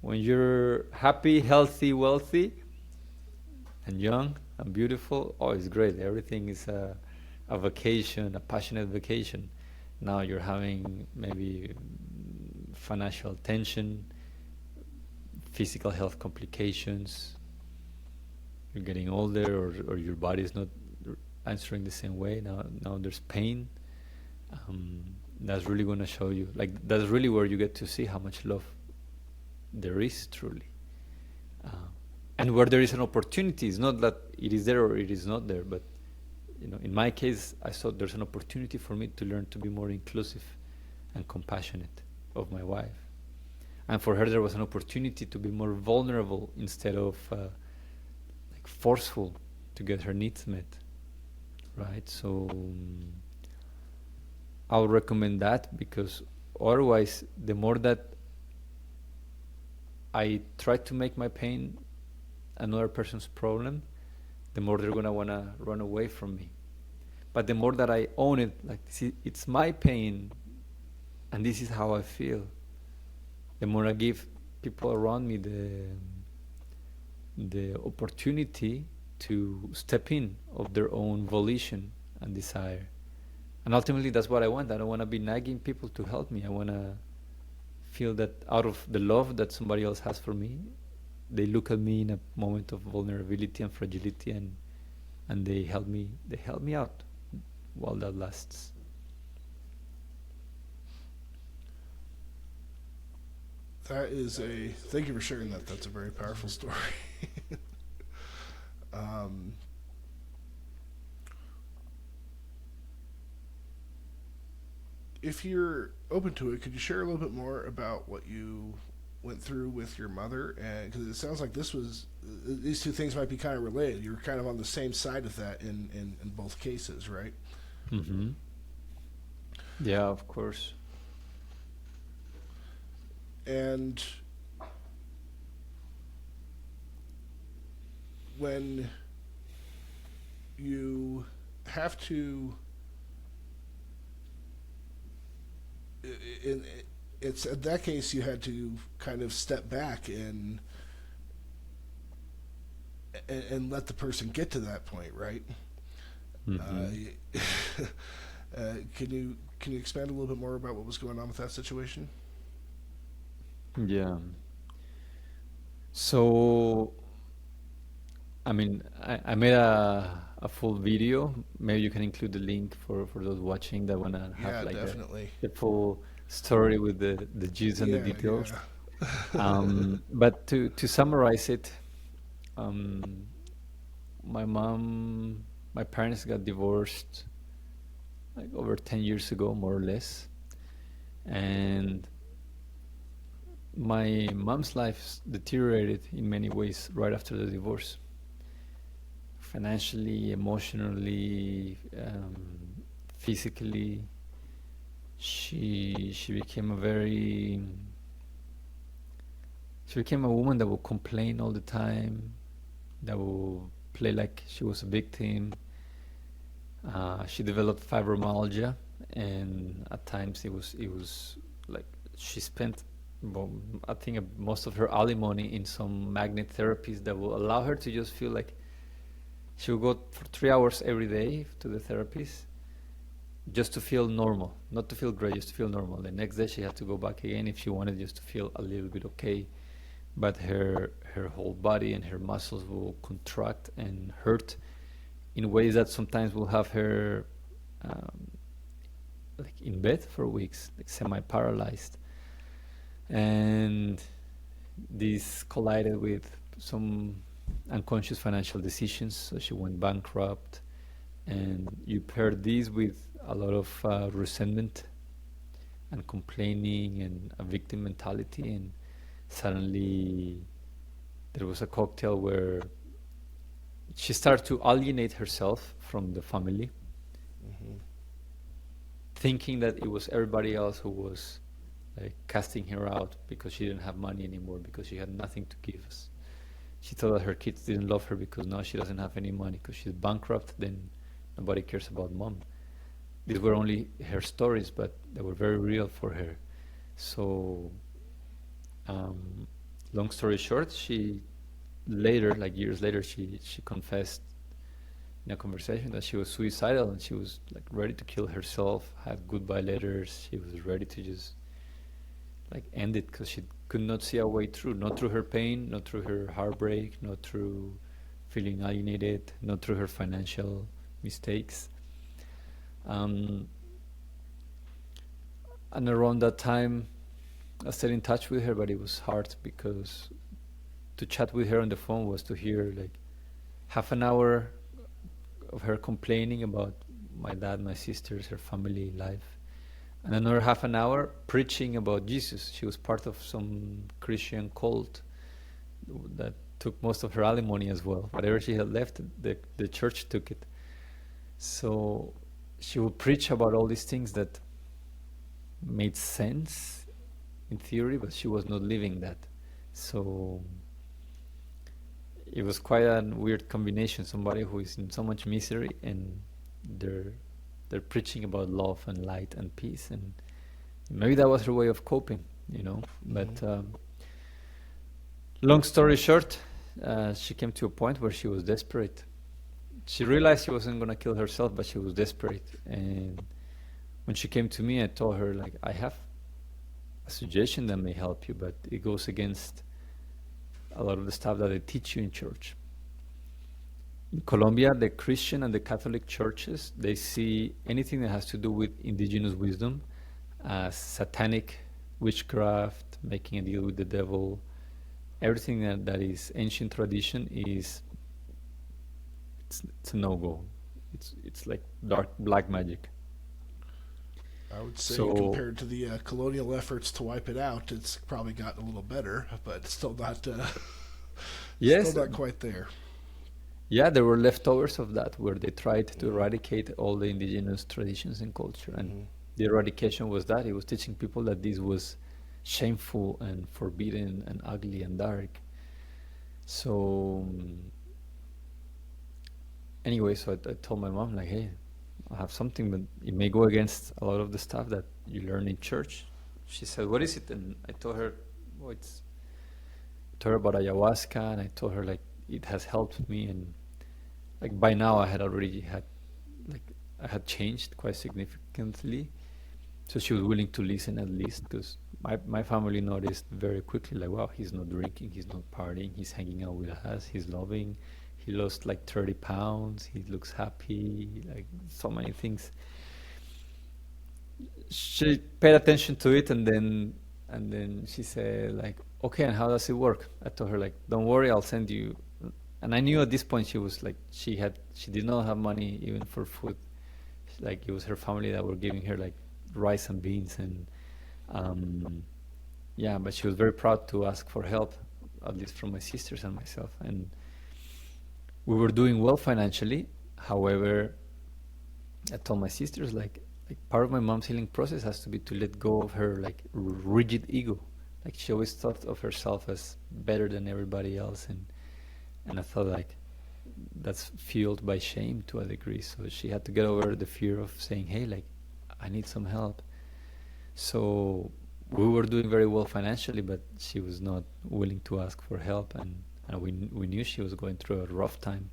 When you're happy, healthy, wealthy, and young and beautiful, oh, it's great. Everything is a vacation, a passionate vacation. Now you're having maybe financial tension, physical health complications. You're getting older, or your body is not answering the same way. Now there's pain. That's really going to show you, like, that's really where you get to see how much love there is truly. And where there is an opportunity. It's not that it is there or it is not there, but in my case, I saw there's an opportunity for me to learn to be more inclusive and compassionate of my wife. And for her, there was an opportunity to be more vulnerable instead of like forceful to get her needs met, right? So I'll recommend that, because otherwise, the more that I try to make my pain another person's problem, the more they're gonna wanna run away from me. But the more that I own it, like, see, it's my pain, and this is how I feel, the more I give people around me the opportunity to step in of their own volition and desire. And ultimately, that's what I want. I don't want to be nagging people to help me. I want to feel that out of the love that somebody else has for me, they look at me in a moment of vulnerability and fragility, and they help me out while that lasts. Thank you for sharing that. That's a very powerful story. um, if you're open to it, could you share a little bit more about what you went through with your mother? And because it sounds like these two things might be kind of related. You're kind of on the same side of that in both cases, right? Mm-hmm. Yeah, of course. And when you have to, it's in that case you had to kind of step back and let the person get to that point, right? Mm-hmm. Can you expand a little bit more about what was going on with that situation? Yeah. So, I mean, I made a full video. Maybe you can include the link for those watching that want to have Yeah, like definitely. the full story with the G's and the Yeah, details. yeah. But to summarize it, um, my parents got divorced like over 10 years ago, more or less. And my mom's life deteriorated in many ways right after the divorce. Financially, emotionally, physically, she became she became a woman that would complain all the time, that would play like she was a victim. She developed fibromyalgia, and at times it was like she spent, well, I think most of her alimony in some magnet therapies that will allow her to just feel like she would go for 3 hours every day to the therapist just to feel normal, not to feel great, just to feel normal. The next day she had to go back again if she wanted just to feel a little bit okay. But her whole body and her muscles will contract and hurt in ways that sometimes will have her um, like in bed for weeks, like semi-paralyzed. And this collided with some unconscious financial decisions, so she went bankrupt. And you pair this with a lot of resentment and complaining and a victim mentality, and suddenly there was a cocktail where she started to alienate herself from the family, Hmm. thinking that it was everybody else who was like casting her out because she didn't have money anymore, because she had nothing to give us. She thought that her kids didn't love her because now she doesn't have any money because she's bankrupt. Then nobody cares about mom. These were only her stories, but they were very real for her. So, um, long story short, she later, like years later, she confessed in a conversation that she was suicidal and she was like ready to kill herself. Had goodbye letters. She was ready to just like end it because she could not see a way through, not through her pain, not through her heartbreak, not through feeling alienated, not through her financial mistakes. Um, and around that time, I stayed in touch with her, but it was hard because to chat with her on the phone was to hear like half an hour of her complaining about my dad, my sisters, her family life, and another half an hour preaching about Jesus. She was part of some Christian cult that took most of her alimony as well. Whatever she had left, the church took it. So she would preach about all these things that made sense in theory, but she was not living that. So it was quite a weird combination. Somebody who is in so much misery, and they're they're preaching about love and light and peace, and maybe that was her way of coping, you know. But long story short, she came to a point where she was desperate. She realized she wasn't gonna kill herself, but she was desperate. And when she came to me, I told her like, I have a suggestion that may help you, but it goes against a lot of the stuff that they teach you in church. In Colombia, the Christian and the Catholic churches, they see anything that has to do with indigenous wisdom as satanic witchcraft, making a deal with the devil. Everything that is ancient tradition is it's a no-go. It's like dark black magic. I would say So compared to the colonial efforts to wipe it out, it's probably gotten a little better, but still not still yes, not quite there. yeah, there were leftovers of that where they tried to eradicate all the indigenous traditions and culture. And Hmm. the eradication was that it was teaching people that this was shameful and forbidden and ugly and dark. So anyway, so I told my mom like, hey, I have something, but it may go against a lot of the stuff that you learn in church. She said, what is it? And I told her, oh, it's I told her about ayahuasca, and I told her like it has helped me, and like by now I had already had like I had changed quite significantly. So she was willing to listen at least, because my family noticed very quickly like, wow, he's not drinking, he's not partying, he's hanging out with us, he's loving, he lost like 30 pounds, he looks happy, like so many things. She paid attention to it, and then she said like, okay, and how does it work? I told her like, don't worry, I'll send you. And I knew at this point she was like, she did not have money even for food. Like it was her family that were giving her like rice and beans, and um, yeah, but she was very proud to ask for help, at least from my sisters and myself. And we were doing well financially. However, I told my sisters like part of my mom's healing process has to be to let go of her like rigid ego. Like she always thought of herself as better than everybody else, and I thought like that's fueled by shame to a degree. So she had to get over the fear of saying, hey, like I need some help. So we were doing very well financially, but she was not willing to ask for help, and we knew she was going through a rough time.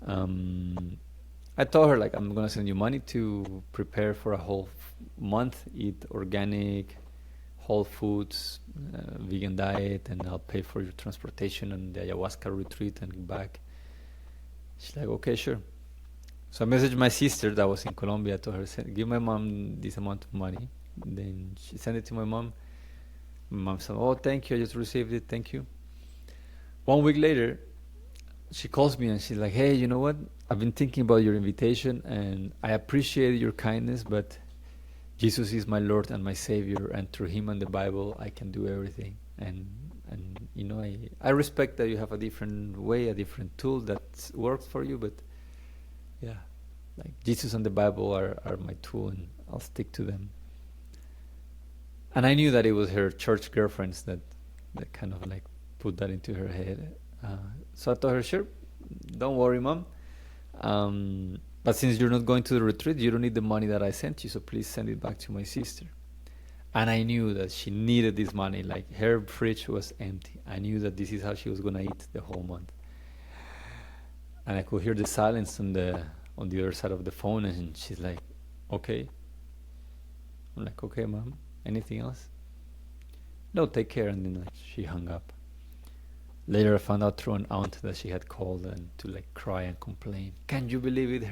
Um, I told her like, I'm gonna send you money to prepare for a whole month, eat organic, whole foods, vegan diet, and I'll pay for your transportation and the ayahuasca retreat and back. She's like, okay, sure. So I messaged my sister that was in Colombia. I told her, give my mom this amount of money. Then she sent it to my mom. My mom said, oh, thank you. I just received it. Thank you. 1 week later, she calls me and she's like, hey, you know what? I've been thinking about your invitation and I appreciate your kindness, but Jesus is my Lord and my Savior, and through Him and the Bible, I can do everything. And you know, I respect that you have a different way, a different tool that works for you, but yeah, like Jesus and the Bible are my tool, and I'll stick to them. And I knew that it was her church girlfriends that kind of like put that into her head. So I told her, sure, don't worry, mom. But since you're not going to the retreat, you don't need the money that I sent you, so please send it back to my sister. And I knew that she needed this money. Like her fridge was empty. I knew that this is how she was gonna eat the whole month. And I could hear the silence on the other side of the phone, and she's like, "Okay." I'm like, "Okay, mom. Anything else?" no, take care. And then like she hung up. Later, I found out through an aunt that she had called and to like cry and complain. Can you believe it?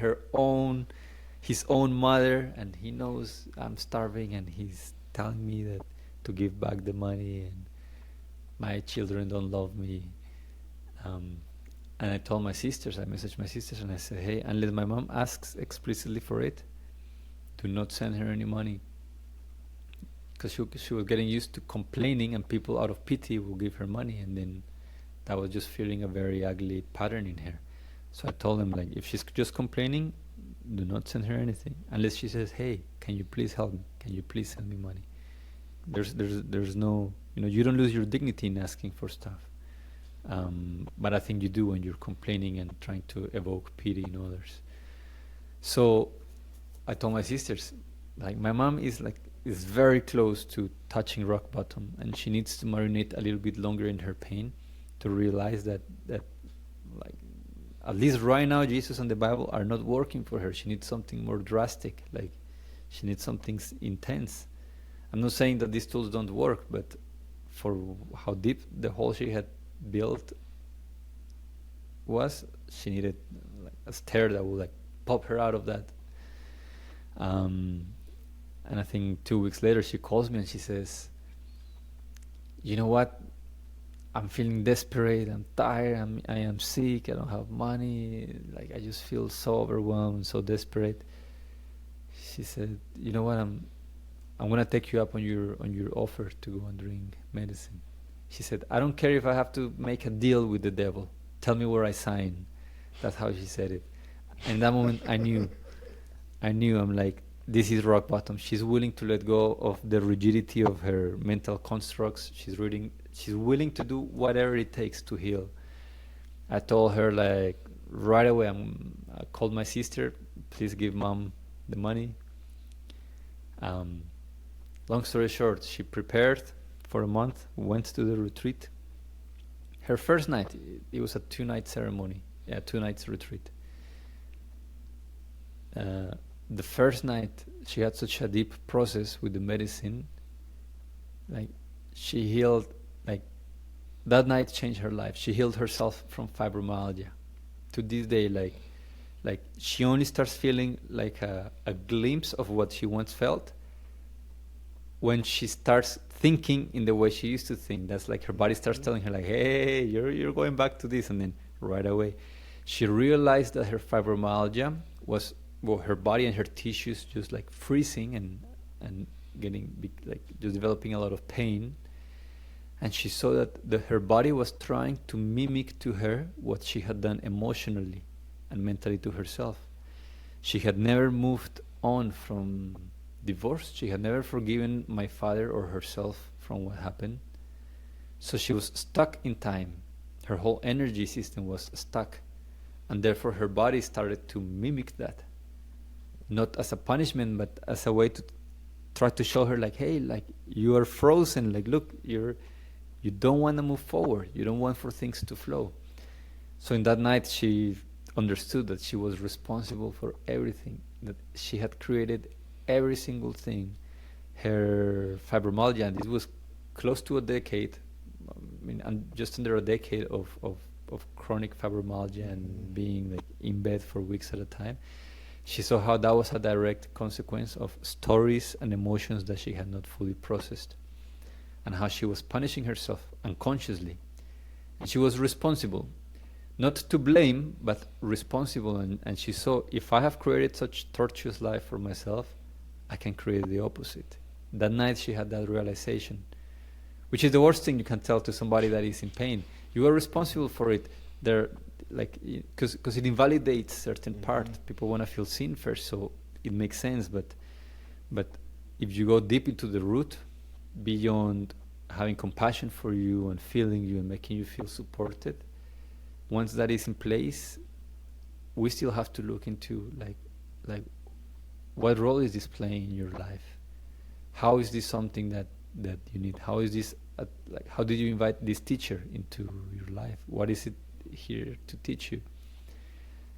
His own mother, and he knows I'm starving, and he's telling me that to give back the money, and my children don't love me. Um, and I told my sisters, I messaged my sisters, and I said, hey, unless my mom asks explicitly for it, do not send her any money, because she was getting used to complaining, and people out of pity will give her money, and then that was just feeling a very ugly pattern in her. So I told them, like, if she's just complaining, do not send her anything unless she says, hey, can you please help me, can you please send me money. There's no, you don't lose your dignity in asking for stuff, but I think you do when you're complaining and trying to evoke pity in others. So I told my sisters, like, my mom is very close to touching rock bottom, and she needs to marinate a little bit longer in her pain to realize that like, at least right now, Jesus and the Bible are not working for her. She needs something more drastic, like she needs something intense. I'm not saying that these tools don't work, but for how deep the hole she had built was, she needed like a stair that would like pop her out of that. And I think 2 weeks later, she calls me and she says, you know what? I'm feeling desperate, I'm tired, I am sick, I don't have money, like I just feel so overwhelmed, so desperate. She said, you know what, I'm gonna take you up on your offer to go and drink medicine. She said, I don't care if I have to make a deal with the devil. Tell me where I sign. That's how she said it. And that moment I knew, I'm like, this is rock bottom. She's willing to let go of the rigidity of her mental constructs. She's willing to do whatever it takes to heal. I told her, like, right away, I called my sister, please give mom the money. Long story short, she prepared for a month, went to the retreat. Her first night, it was a 2-night ceremony, 2 nights retreat. The first night, she had such a deep process with the medicine, like, she healed, like, that night changed her life. She healed herself from fibromyalgia. To this day, like she only starts feeling like a glimpse of what she once felt when she starts thinking in the way she used to think. That's like her body starts telling her, like, hey, you're going back to this. And then right away, she realized that her fibromyalgia was, well, her body and her tissues just like freezing and getting big, like just developing a lot of pain. And she saw that her body was trying to mimic to her what she had done emotionally and mentally to herself. She had never moved on from divorce. She had never forgiven my father or herself from what happened. So she was stuck in time. Her whole energy system was stuck. And therefore her body started to mimic that. Not as a punishment, but as a way to try to show her, like, hey, like, you are frozen. Like, look, you don't want to move forward. You don't want for things to flow. So in that night, she understood that she was responsible for everything, that she had created every single thing. Her fibromyalgia, and this was close to a decade, I mean, and just under a decade of chronic fibromyalgia and being like in bed for weeks at a time. She saw how that was a direct consequence of stories and emotions that she had not fully processed, and how she was punishing herself unconsciously. And she was responsible, not to blame, but responsible. And she saw, if I have created such tortuous life for myself, I can create the opposite. That night she had that realization, which is the worst thing you can tell to somebody that is in pain. You are responsible for it. They're like, because it invalidates certain part. People want to feel seen first, so it makes sense. But if you go deep into the root, beyond having compassion for you and feeling you and making you feel supported, once that is in place, we still have to look into like what role is this playing in your life? How is this something that you need? How is this like, how did you invite this teacher into your life? What is it here to teach you?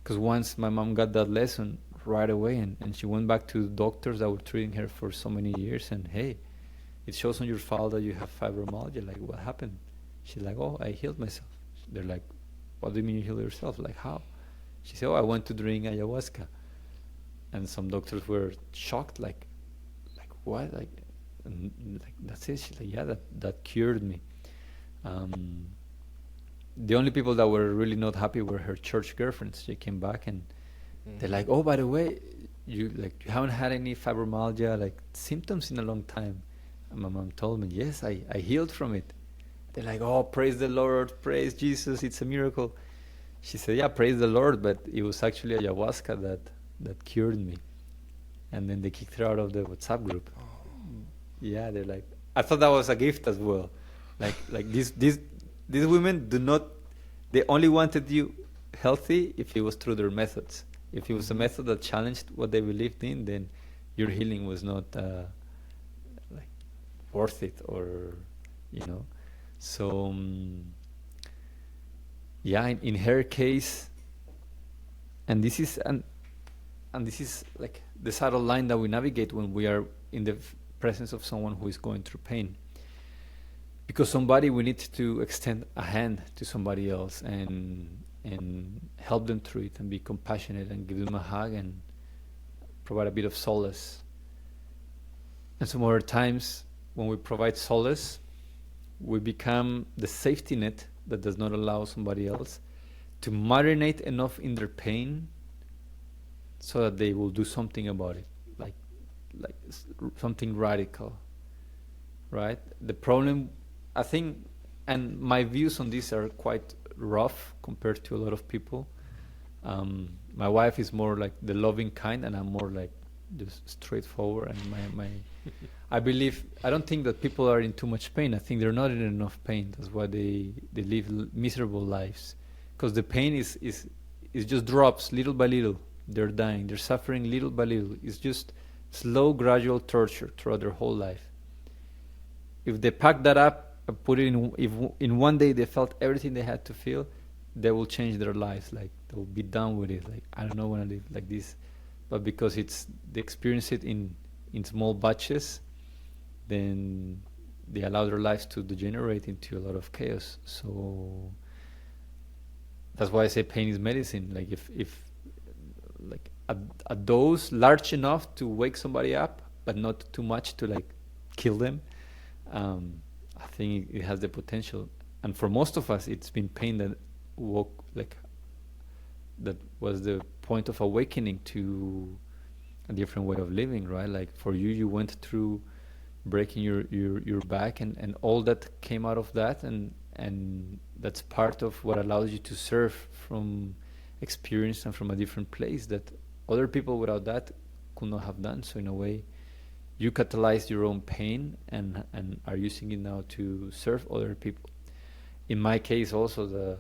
Because once my mom got that lesson right away, and she went back to the doctors that were treating her for so many years, and hey, it shows on your file that you have fibromyalgia. Like, what happened? She's like, oh, I healed myself. They're like, what do you mean you heal yourself? Like, how? She said, oh, I went to drink ayahuasca. And some doctors were shocked, like what? Like that's it. She's like, yeah, that cured me. Um, the only people that were really not happy were her church girlfriends. She came back and they're like, oh, by the way, you haven't had any fibromyalgia like symptoms in a long time. And my mom told me, yes, I healed from it. They're like, oh, praise the Lord, praise Jesus, it's a miracle. She said, yeah, praise the Lord, but it was actually ayahuasca that cured me. And then they kicked her out of the WhatsApp group. Yeah, they're like, I thought that was a gift as well. Like these women do not, they only wanted you healthy if it was through their methods. If it was a method that challenged what they believed in, then your healing was not like worth it, or you know. So yeah, in her case, and this is and this is like the subtle line that we navigate when we are in the presence of someone who is going through pain. Because somebody, we need to extend a hand to somebody else and help them through it and be compassionate and give them a hug and provide a bit of solace. And some other times when we provide solace, we become the safety net that does not allow somebody else to marinate enough in their pain so that they will do something about it, like something radical, right? The problem, I think, and my views on this are quite rough compared to a lot of people. My wife is more like the loving kind, and I'm more like just straightforward. And I believe, I don't think that people are in too much pain. I think they're not in enough pain. That's why they live miserable lives, because the pain is just drops little by little. They're dying. They're suffering little by little. It's just slow, gradual torture throughout their whole life. If they pack that up and put it in, if in one day they felt everything they had to feel, they will change their lives. Like, they will be done with it. Like, I don't know, want to live like this. But because they experience it in small batches, then they allow their lives to degenerate into a lot of chaos. So that's why I say pain is medicine. Like, if like a dose large enough to wake somebody up, but not too much to like kill them, I think it has the potential. And for most of us, it's been pain that that was the point of awakening to a different way of living, right? Like for you, you went through breaking your back, and all that came out of that, and that's part of what allows you to serve from experience and from a different place that other people without that could not have done. So in a way, you catalyzed your own pain and are using it now to serve other people. In my case, also the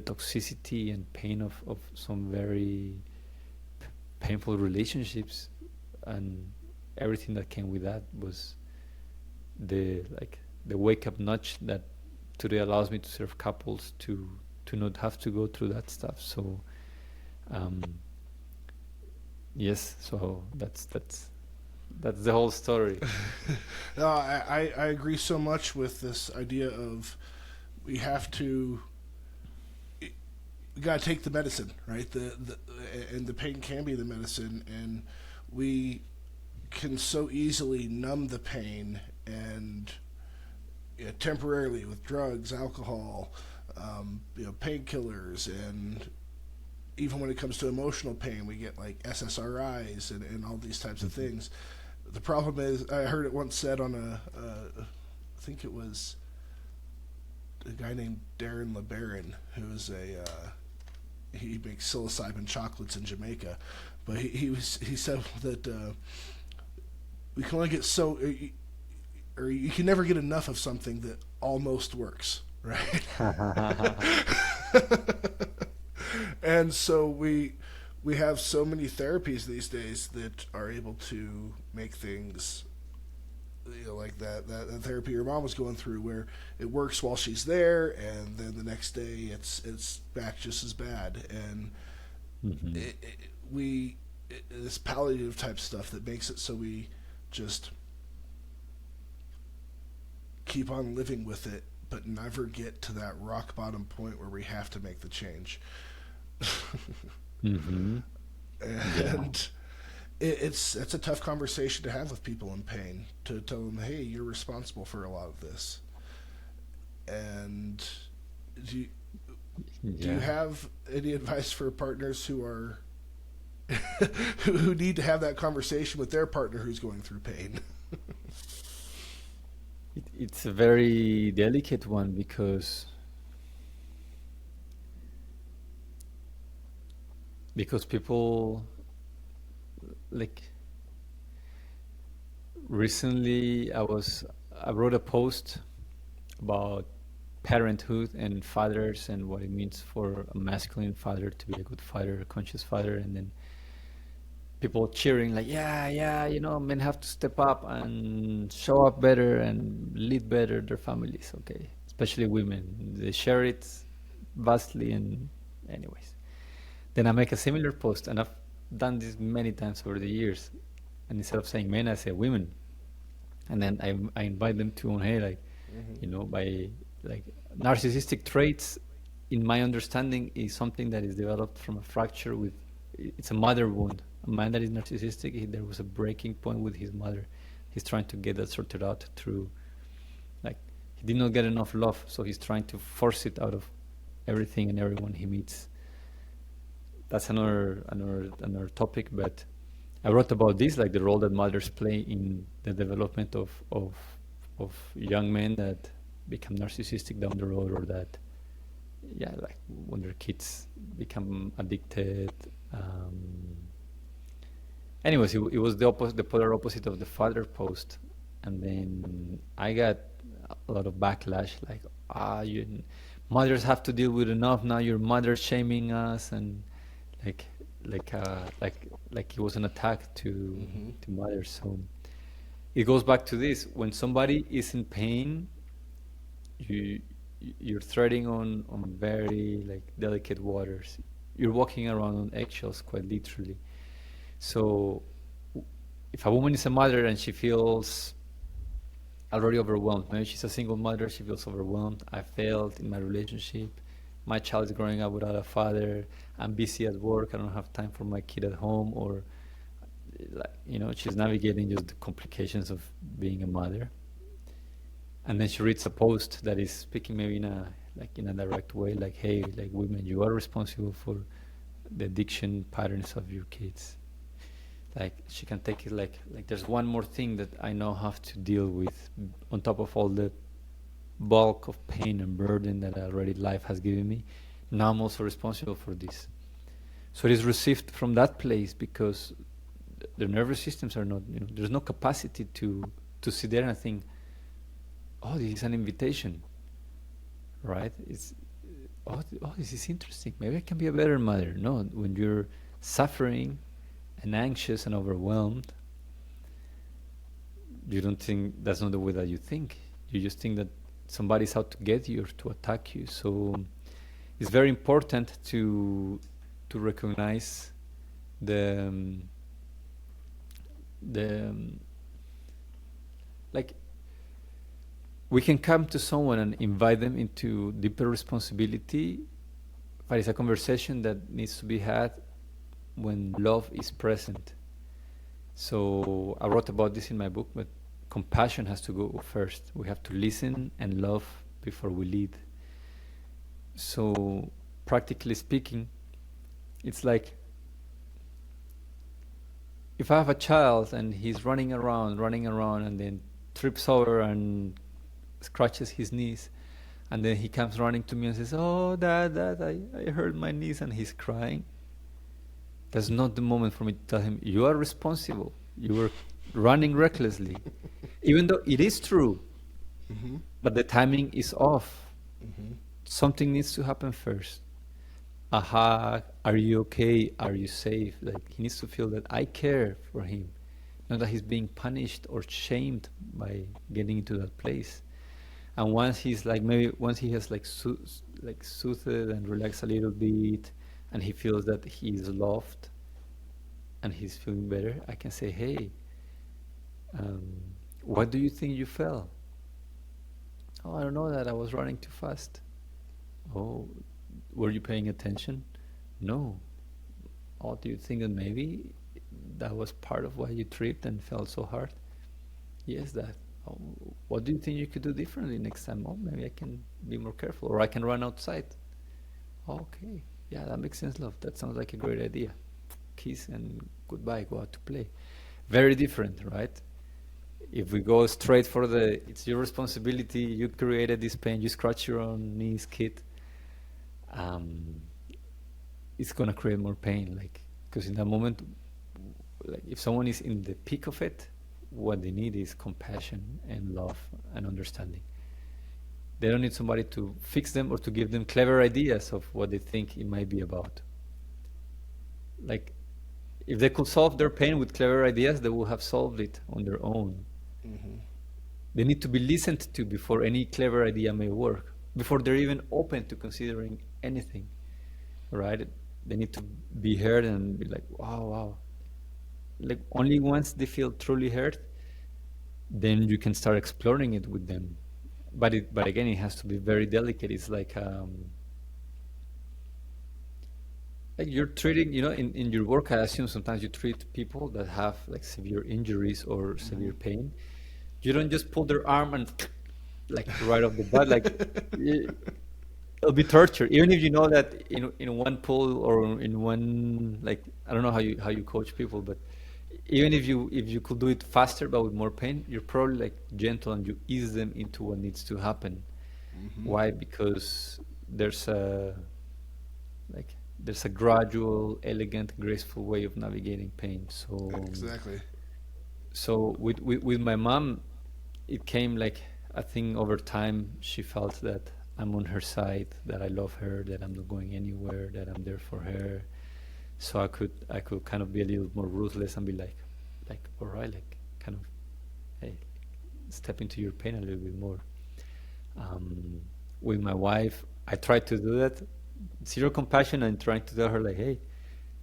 toxicity and pain of some very painful relationships and everything that came with that was the wake up nudge that today allows me to serve couples to not have to go through that stuff. So yes, so that's the whole story. No, I agree so much with this idea of we gotta take the medicine, right? And the pain can be the medicine, and we can so easily numb the pain and temporarily with drugs, alcohol, painkillers, and even when it comes to emotional pain, we get like SSRIs and all these types of things. The problem is, I heard it once said on I think it was a guy named Darren LeBaron, who's he makes psilocybin chocolates in Jamaica, but he said that we can only get or you can never get enough of something that almost works, right? And so we have so many therapies these days that are able to make things, like that therapy your mom was going through, where it works while she's there, and then the next day it's back just as bad. And this palliative type stuff that makes it so we just keep on living with it, but never get to that rock bottom point where we have to make the change. Mm-hmm. Yeah. And it's a tough conversation to have with people in pain, to tell them, hey, you're responsible for a lot of this. And do you, do you Yeah. have any advice for partners who are who need to have that conversation with their partner who's going through pain? It's a very delicate one because people like recently I wrote a post about parenthood and fathers and what it means for a masculine father to be a good father, a conscious father, and then people cheering like, yeah, yeah, men have to step up and show up better and lead better their families, okay? Especially women. They share it vastly and anyways. Then I make a similar post and I've done this many times over the years. And instead of saying men, I say women. And then I invite them to, hey, like, by like narcissistic traits, in my understanding, is something that is developed from a fracture with, it's a mother wound. A man that is narcissistic, there was a breaking point with his mother. He's trying to get that sorted out through, like, he did not get enough love, so he's trying to force it out of everything and everyone he meets. That's another topic, but I wrote about this, like the role that mothers play in the development of young men that become narcissistic down the road, or that, yeah, like when their kids become addicted. Anyways, it was the polar opposite of the father post, and then I got a lot of backlash, like, you mothers have to deal with enough now. You're mother shaming us, and like like it was an attack Mm-hmm. to mothers. So it goes back to this: when somebody is in pain, you you're treading on very like delicate waters. You're walking around on eggshells, quite literally. So if a woman is a mother and she feels already overwhelmed, maybe she's a single mother, she feels overwhelmed. I failed in my relationship. My child is growing up without a father. I'm busy at work. I don't have time for my kid at home, or like, she's navigating just the complications of being a mother. And then she reads a post that is speaking maybe in a direct way, like, hey, like, women, you are responsible for the addiction patterns of your kids. Like, she can take it like there's one more thing that I now have to deal with on top of all the bulk of pain and burden that already life has given me. Now I'm also responsible for this. So it is received from that place because the nervous systems are not, there's no capacity to sit there and think, oh, this is an invitation, right? Oh, this is interesting. Maybe I can be a better mother. No, when you're suffering and anxious and overwhelmed, you don't think, that's not the way that you think. You just think that somebody's out to get you or to attack you. So it's very important to recognize the the like, we can come to someone and invite them into deeper responsibility, but it's a conversation that needs to be had when love is present. So I wrote about this in my book, but compassion has to go first. We have to listen and love before we lead. So practically speaking, it's like, if I have a child and he's running around, and then trips over and scratches his knees, and then he comes running to me and says, "Oh, Dad, I hurt my knees," and he's crying. That's not the moment for me to tell him, "You are responsible. You were running recklessly," even though it is true, Mm-hmm. but the timing is off. Mm-hmm. Something needs to happen first. A hug, are you okay? Are you safe? Like, he needs to feel that I care for him, not that he's being punished or shamed by getting into that place. And once he's like, maybe once he has like soothed and relaxed a little bit, and he feels that he's loved and he's feeling better, I can say, hey, um, what do you think you felt? Oh, I don't know that I was running too fast. Oh, were you paying attention? No. Oh, do you think that maybe that was part of why you tripped and fell so hard? Yes, that. Oh, what do you think you could do differently next time? Oh, maybe I can be more careful, or I can run outside. Okay, yeah, that makes sense, love. That sounds like a great idea. Kiss and goodbye, go out to play. Very different, right? If we go straight for the, it's your responsibility, you created this pain, you scratch your own knees, kid, um, it's gonna create more pain. Like, because in that moment, like if someone is in the peak of it, what they need is compassion and love and understanding. They don't need somebody to fix them or to give them clever ideas of what they think it might be about. Like, if they could solve their pain with clever ideas, they would have solved it on their own. Hmm. They need to be listened to before any clever idea may work, before they're even open to considering anything, right? They need to be heard and be like, wow, wow. Like, only once they feel truly heard, then you can start exploring it with them. But again, it has to be very delicate. It's like you're treating, in your work, I assume sometimes you treat people that have like severe injuries or Hmm. severe pain. You don't just pull their arm and like right off the bat, like i- it'll be torture. Even if you know that in one pull or in one, like, I don't know how you coach people, but even if you could do it faster but with more pain, you're probably like gentle and you ease them into what needs to happen. Hmm. Why? Because there's a there's a gradual, elegant, graceful way of navigating pain. Exactly. So with my mom, it came like, I think over time she felt that I'm on her side, that I love her, that I'm not going anywhere, that I'm there for her. So I could kind of be a little more ruthless and be like, all right, like, kind of, hey, step into your pain a little bit more. Um, with my wife, I tried to do that, zero compassion, and trying to tell her like, hey,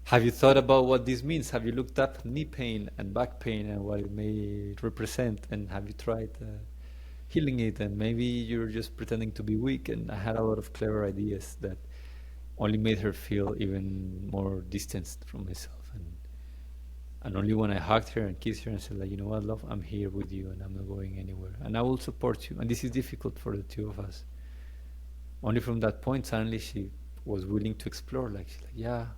have you thought about what this means? Have you looked up knee pain and back pain and what it may represent? And have you tried healing it? And maybe you're just pretending to be weak. And I had a lot of clever ideas that only made her feel even more distanced from myself. And only when I hugged her and kissed her and said, like, you know what, love, I'm here with you and I'm not going anywhere. And I will support you. And this is difficult for the two of us. Only from that point, suddenly she was willing to explore. Like, she's like, yeah,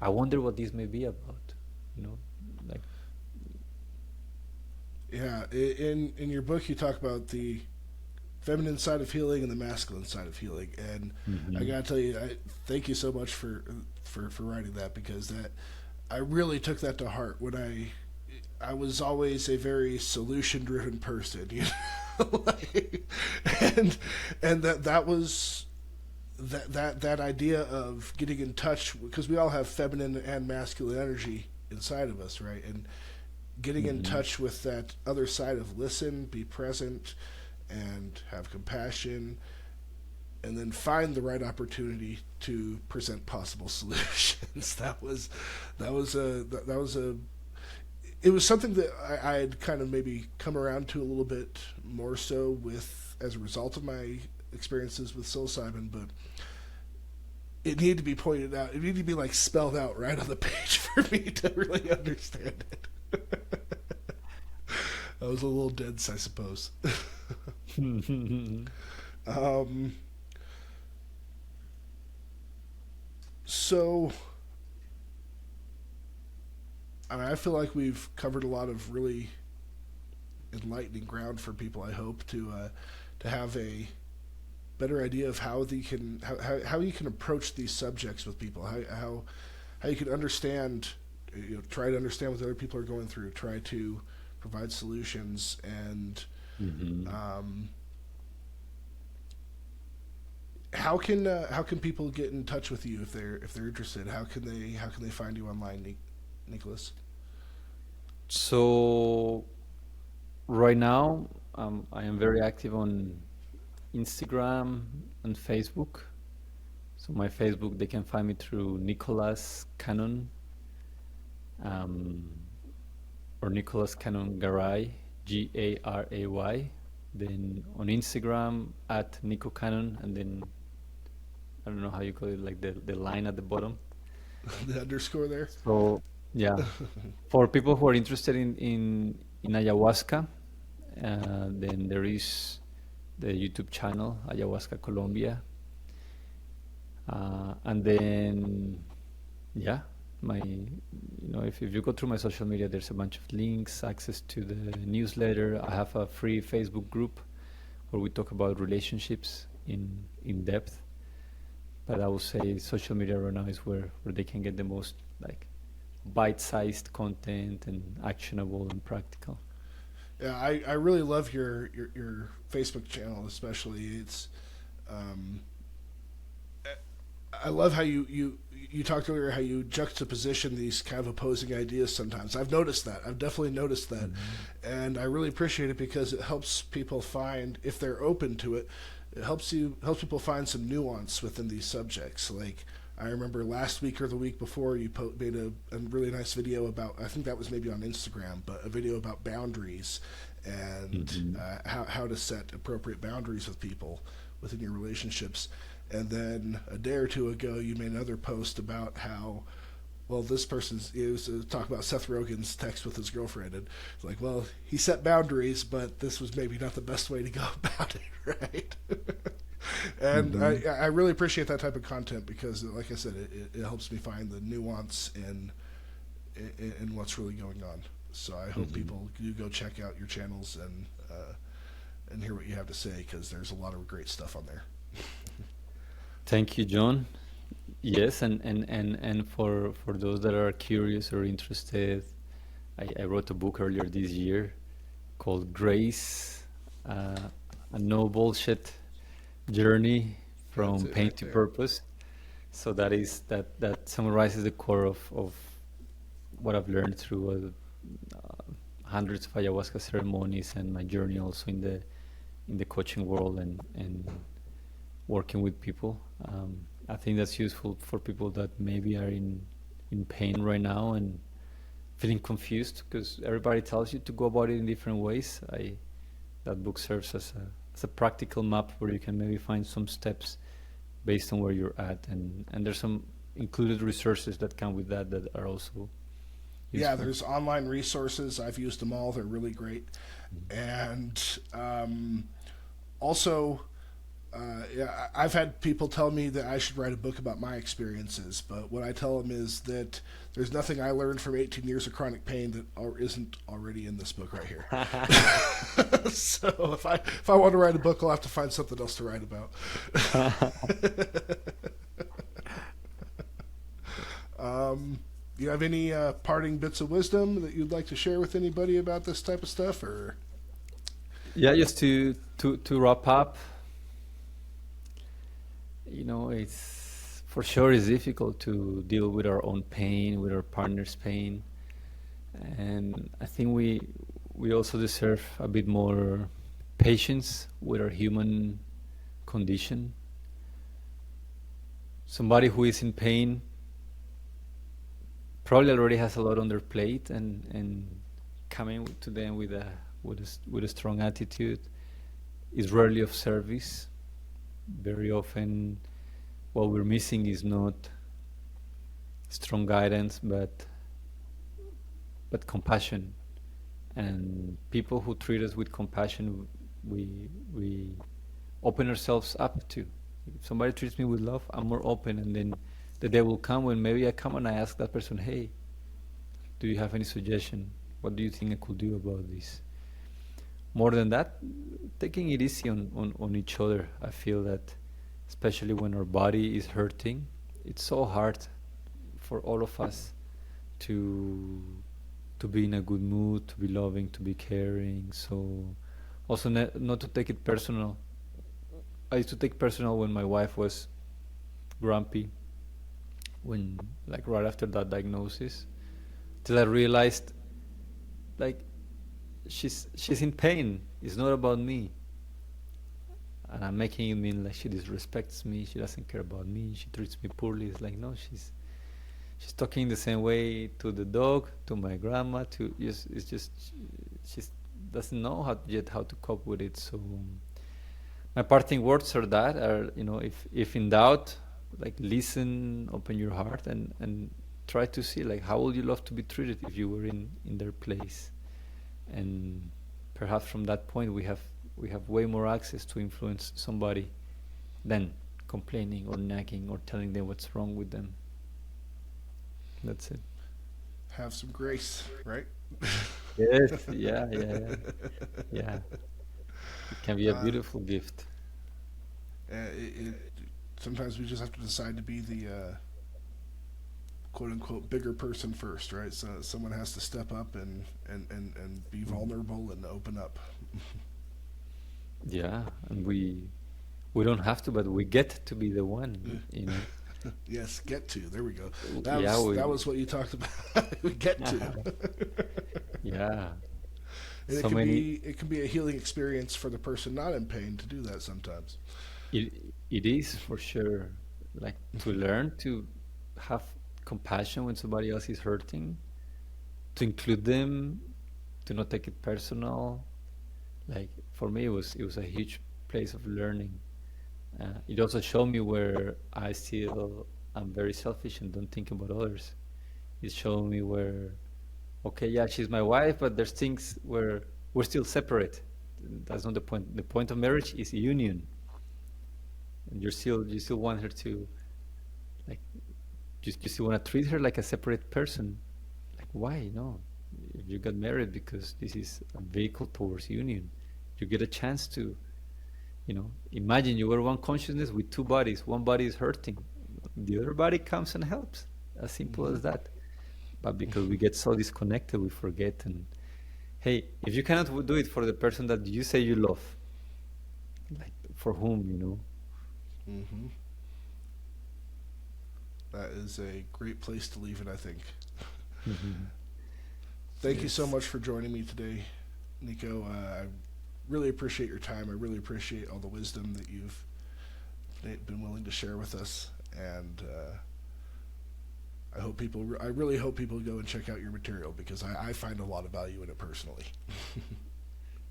I wonder what this may be about. You know, like, Yeah. In your book, you talk about the feminine side of healing and the masculine side of healing, and I hmm gotta tell you, I thank you so much for writing that, because that I really took that to heart when I was always a very solution driven person, you know, like, and that was that idea of getting in touch, because we all have feminine and masculine energy inside of us, right? And getting in hmm touch with that other side of listen, be present, and have compassion, and then find the right opportunity to present possible solutions. That was a it was something that I had kind of maybe come around to a little bit more so with as a result of my experiences with psilocybin, but it needed to be pointed out. It needed to be like spelled out right on the page for me to really understand it. I was a little dense, I suppose. um, so, I mean, I feel like we've covered a lot of really enlightening ground for people. I hope to have a better idea of how they can how you can approach these subjects with people. How you can understand, try to understand what other people are going through. Try to provide solutions, and hmm um, how can people get in touch with you if they're interested? How can they find you online, Nicholas? So right now, I am very active on Instagram and Facebook. So my Facebook, they can find me through Nicolas Canon, um, or Nicolas Canon Garay, Garay. Then on Instagram at Nico Canon, and then I don't know how you call it, like the line at the bottom. The underscore there. So yeah, for people who are interested in ayahuasca, then there is the YouTube channel Ayahuasca Colombia, and then yeah, if you go through my social media, there's a bunch of links, access to the newsletter. I have a free Facebook group where we talk about relationships in depth. But I would say social media right now is where they can get the most like bite-sized content and actionable and practical. Yeah, I really love your Facebook channel, especially. It's um, I love how you talked earlier how you juxtaposition these kind of opposing ideas sometimes. I've noticed that. I've definitely noticed that. And I really appreciate it because it helps people find, if they're open to it, it helps people find some nuance within these subjects. Like I remember last week or the week before you made a really nice video about, I think that was maybe on Instagram, but a video about boundaries and how to set appropriate boundaries with people within your relationships. And then a day or two ago, you made another post about how, well, this person's, it was talk about Seth Rogen's text with his girlfriend. And it's like, well, he set boundaries, but this was maybe not the best way to go about it, right? And I really appreciate that type of content because, like I said, it helps me find the nuance in what's really going on. So I hope people do go check out your channels and hear what you have to say because there's a lot of great stuff on there. Thank you, John. Yes, and for those that are curious or interested, I wrote a book earlier this year called Grace, a no bullshit journey from That's it pain right to there. purpose. So that summarizes the core of what I've learned through hundreds of ayahuasca ceremonies and my journey also in the coaching world and working with people. I think that's useful for people that maybe are in pain right now and feeling confused because everybody tells you to go about it in different ways. That book serves as a practical map where you can maybe find some steps based on where you're at, and there's some included resources that come with that are also Yeah, useful. there's online resources. I've used them all. They're really great. And also, yeah, I've had people tell me that I should write a book about my experiences, but what I tell them is that there's nothing I learned from 18 years of chronic pain that isn't already in this book right here. So if I want to write a book, I'll have to find something else to write about. Do you have any parting bits of wisdom that you'd like to share with anybody about this type of stuff, or? Yeah, just to wrap up, it's for sure it's difficult to deal with our own pain, with our partner's pain, and I think we also deserve a bit more patience with our human condition. Somebody who is in pain probably already has a lot on their plate, and coming to them with a strong attitude is rarely of service. Very often, what we're missing is not strong guidance, but compassion. And people who treat us with compassion, we open ourselves up to. If somebody treats me with love, I'm more open, and then the day will come when maybe I come and I ask that person, "Hey, do you have any suggestion? What do you think I could do about this?" More than that, taking it easy on each other. I feel that, especially when our body is hurting, it's so hard for all of us to be in a good mood, to be loving, to be caring. So also not to take it personal. I used to take personal when my wife was grumpy, when like right after that diagnosis, till I realized like she's in pain. It's not about me, and I'm making it mean like she disrespects me. She doesn't care about me. She treats me poorly. It's like no, she's talking the same way to the dog, to my grandma. To just it's just she's doesn't know how yet how to cope with it. So my parting words are that are, if in doubt, like listen, open your heart, and try to see like how would you love to be treated if you were in their place. And perhaps from that point we have way more access to influence somebody than complaining or nagging or telling them what's wrong with them. That's it. Have some grace, right? Yes, yeah, yeah, yeah, yeah. It can be a uh, beautiful gift. it, sometimes we just have to decide to be the quote unquote bigger person first, right? So someone has to step up and be Mhm. vulnerable and open up. Yeah, and we don't have to, but we get to be the one. Yes, get to. There we go. That Yeah, was we. that was what you talked about. Get to. Yeah, And so many. it can be a healing experience for the person not in pain to do that sometimes. It is for sure, like to learn to have compassion when somebody else is hurting, to include them, to not take it personal. Like for me, it was a huge place of learning. It also showed me where I still am very selfish and don't think about others. It showed me where, okay, yeah, she's my wife, but there's things where we're still separate. That's not the point. The point of marriage is union, and you still want her to, like, you still want to treat her like a separate person. Like, why? No, you got married because this is a vehicle towards union. You get a chance to, imagine you were one consciousness with two bodies. One body is hurting, the other body comes and helps. As simple Hmm. as that. But because we get so disconnected, we forget. And hey, if you cannot do it for the person that you say you love, like for whom? Hmm. That is a great place to leave it, I think. Mhm. Thank you so Yes. much for joining me today, Nico. I really appreciate your time. I really appreciate all the wisdom that you've been willing to share with us. And I really hope people go and check out your material because I find a lot of value in it personally.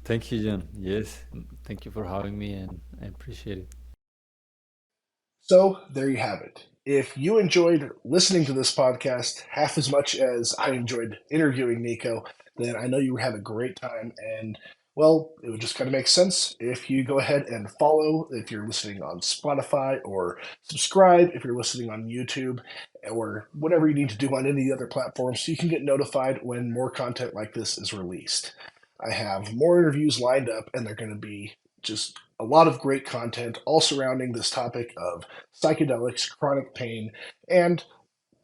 Thank you, John. Yes. Thank you for having me, and I appreciate it. So there you have it. If you enjoyed listening to this podcast half as much as I enjoyed interviewing Nico, then I know you had a great time. And well, it would just kind of make sense if you go ahead and follow if you're listening on Spotify, or subscribe if you're listening on YouTube, or whatever you need to do on any other platform so you can get notified when more content like this is released. I have more interviews lined up, and they're going to be just a lot of great content all surrounding this topic of psychedelics, chronic pain, and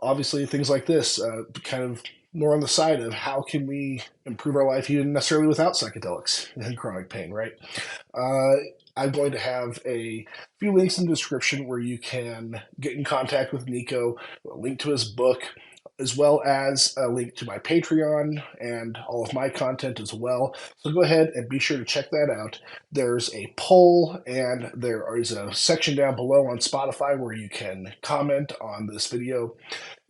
obviously things like this, kind of more on the side of how can we improve our life even necessarily without psychedelics and chronic pain, right? Uh, I'm going to have a few links in the description where you can get in contact with Nico, a link to his book, as well as a link to my Patreon and all of my content as well. So go ahead and be sure to check that out. There's a poll and there is a section down below on Spotify where you can comment on this video.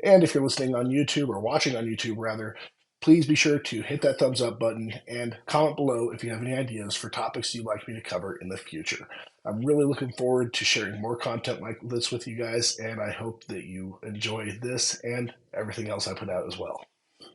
And if you're listening on YouTube, or watching on YouTube rather, please be sure to hit that thumbs up button and comment below if you have any ideas for topics you'd like me to cover in the future. I'm really looking forward to sharing more content like this with you guys, and I hope that you enjoy this and everything else I put out as well.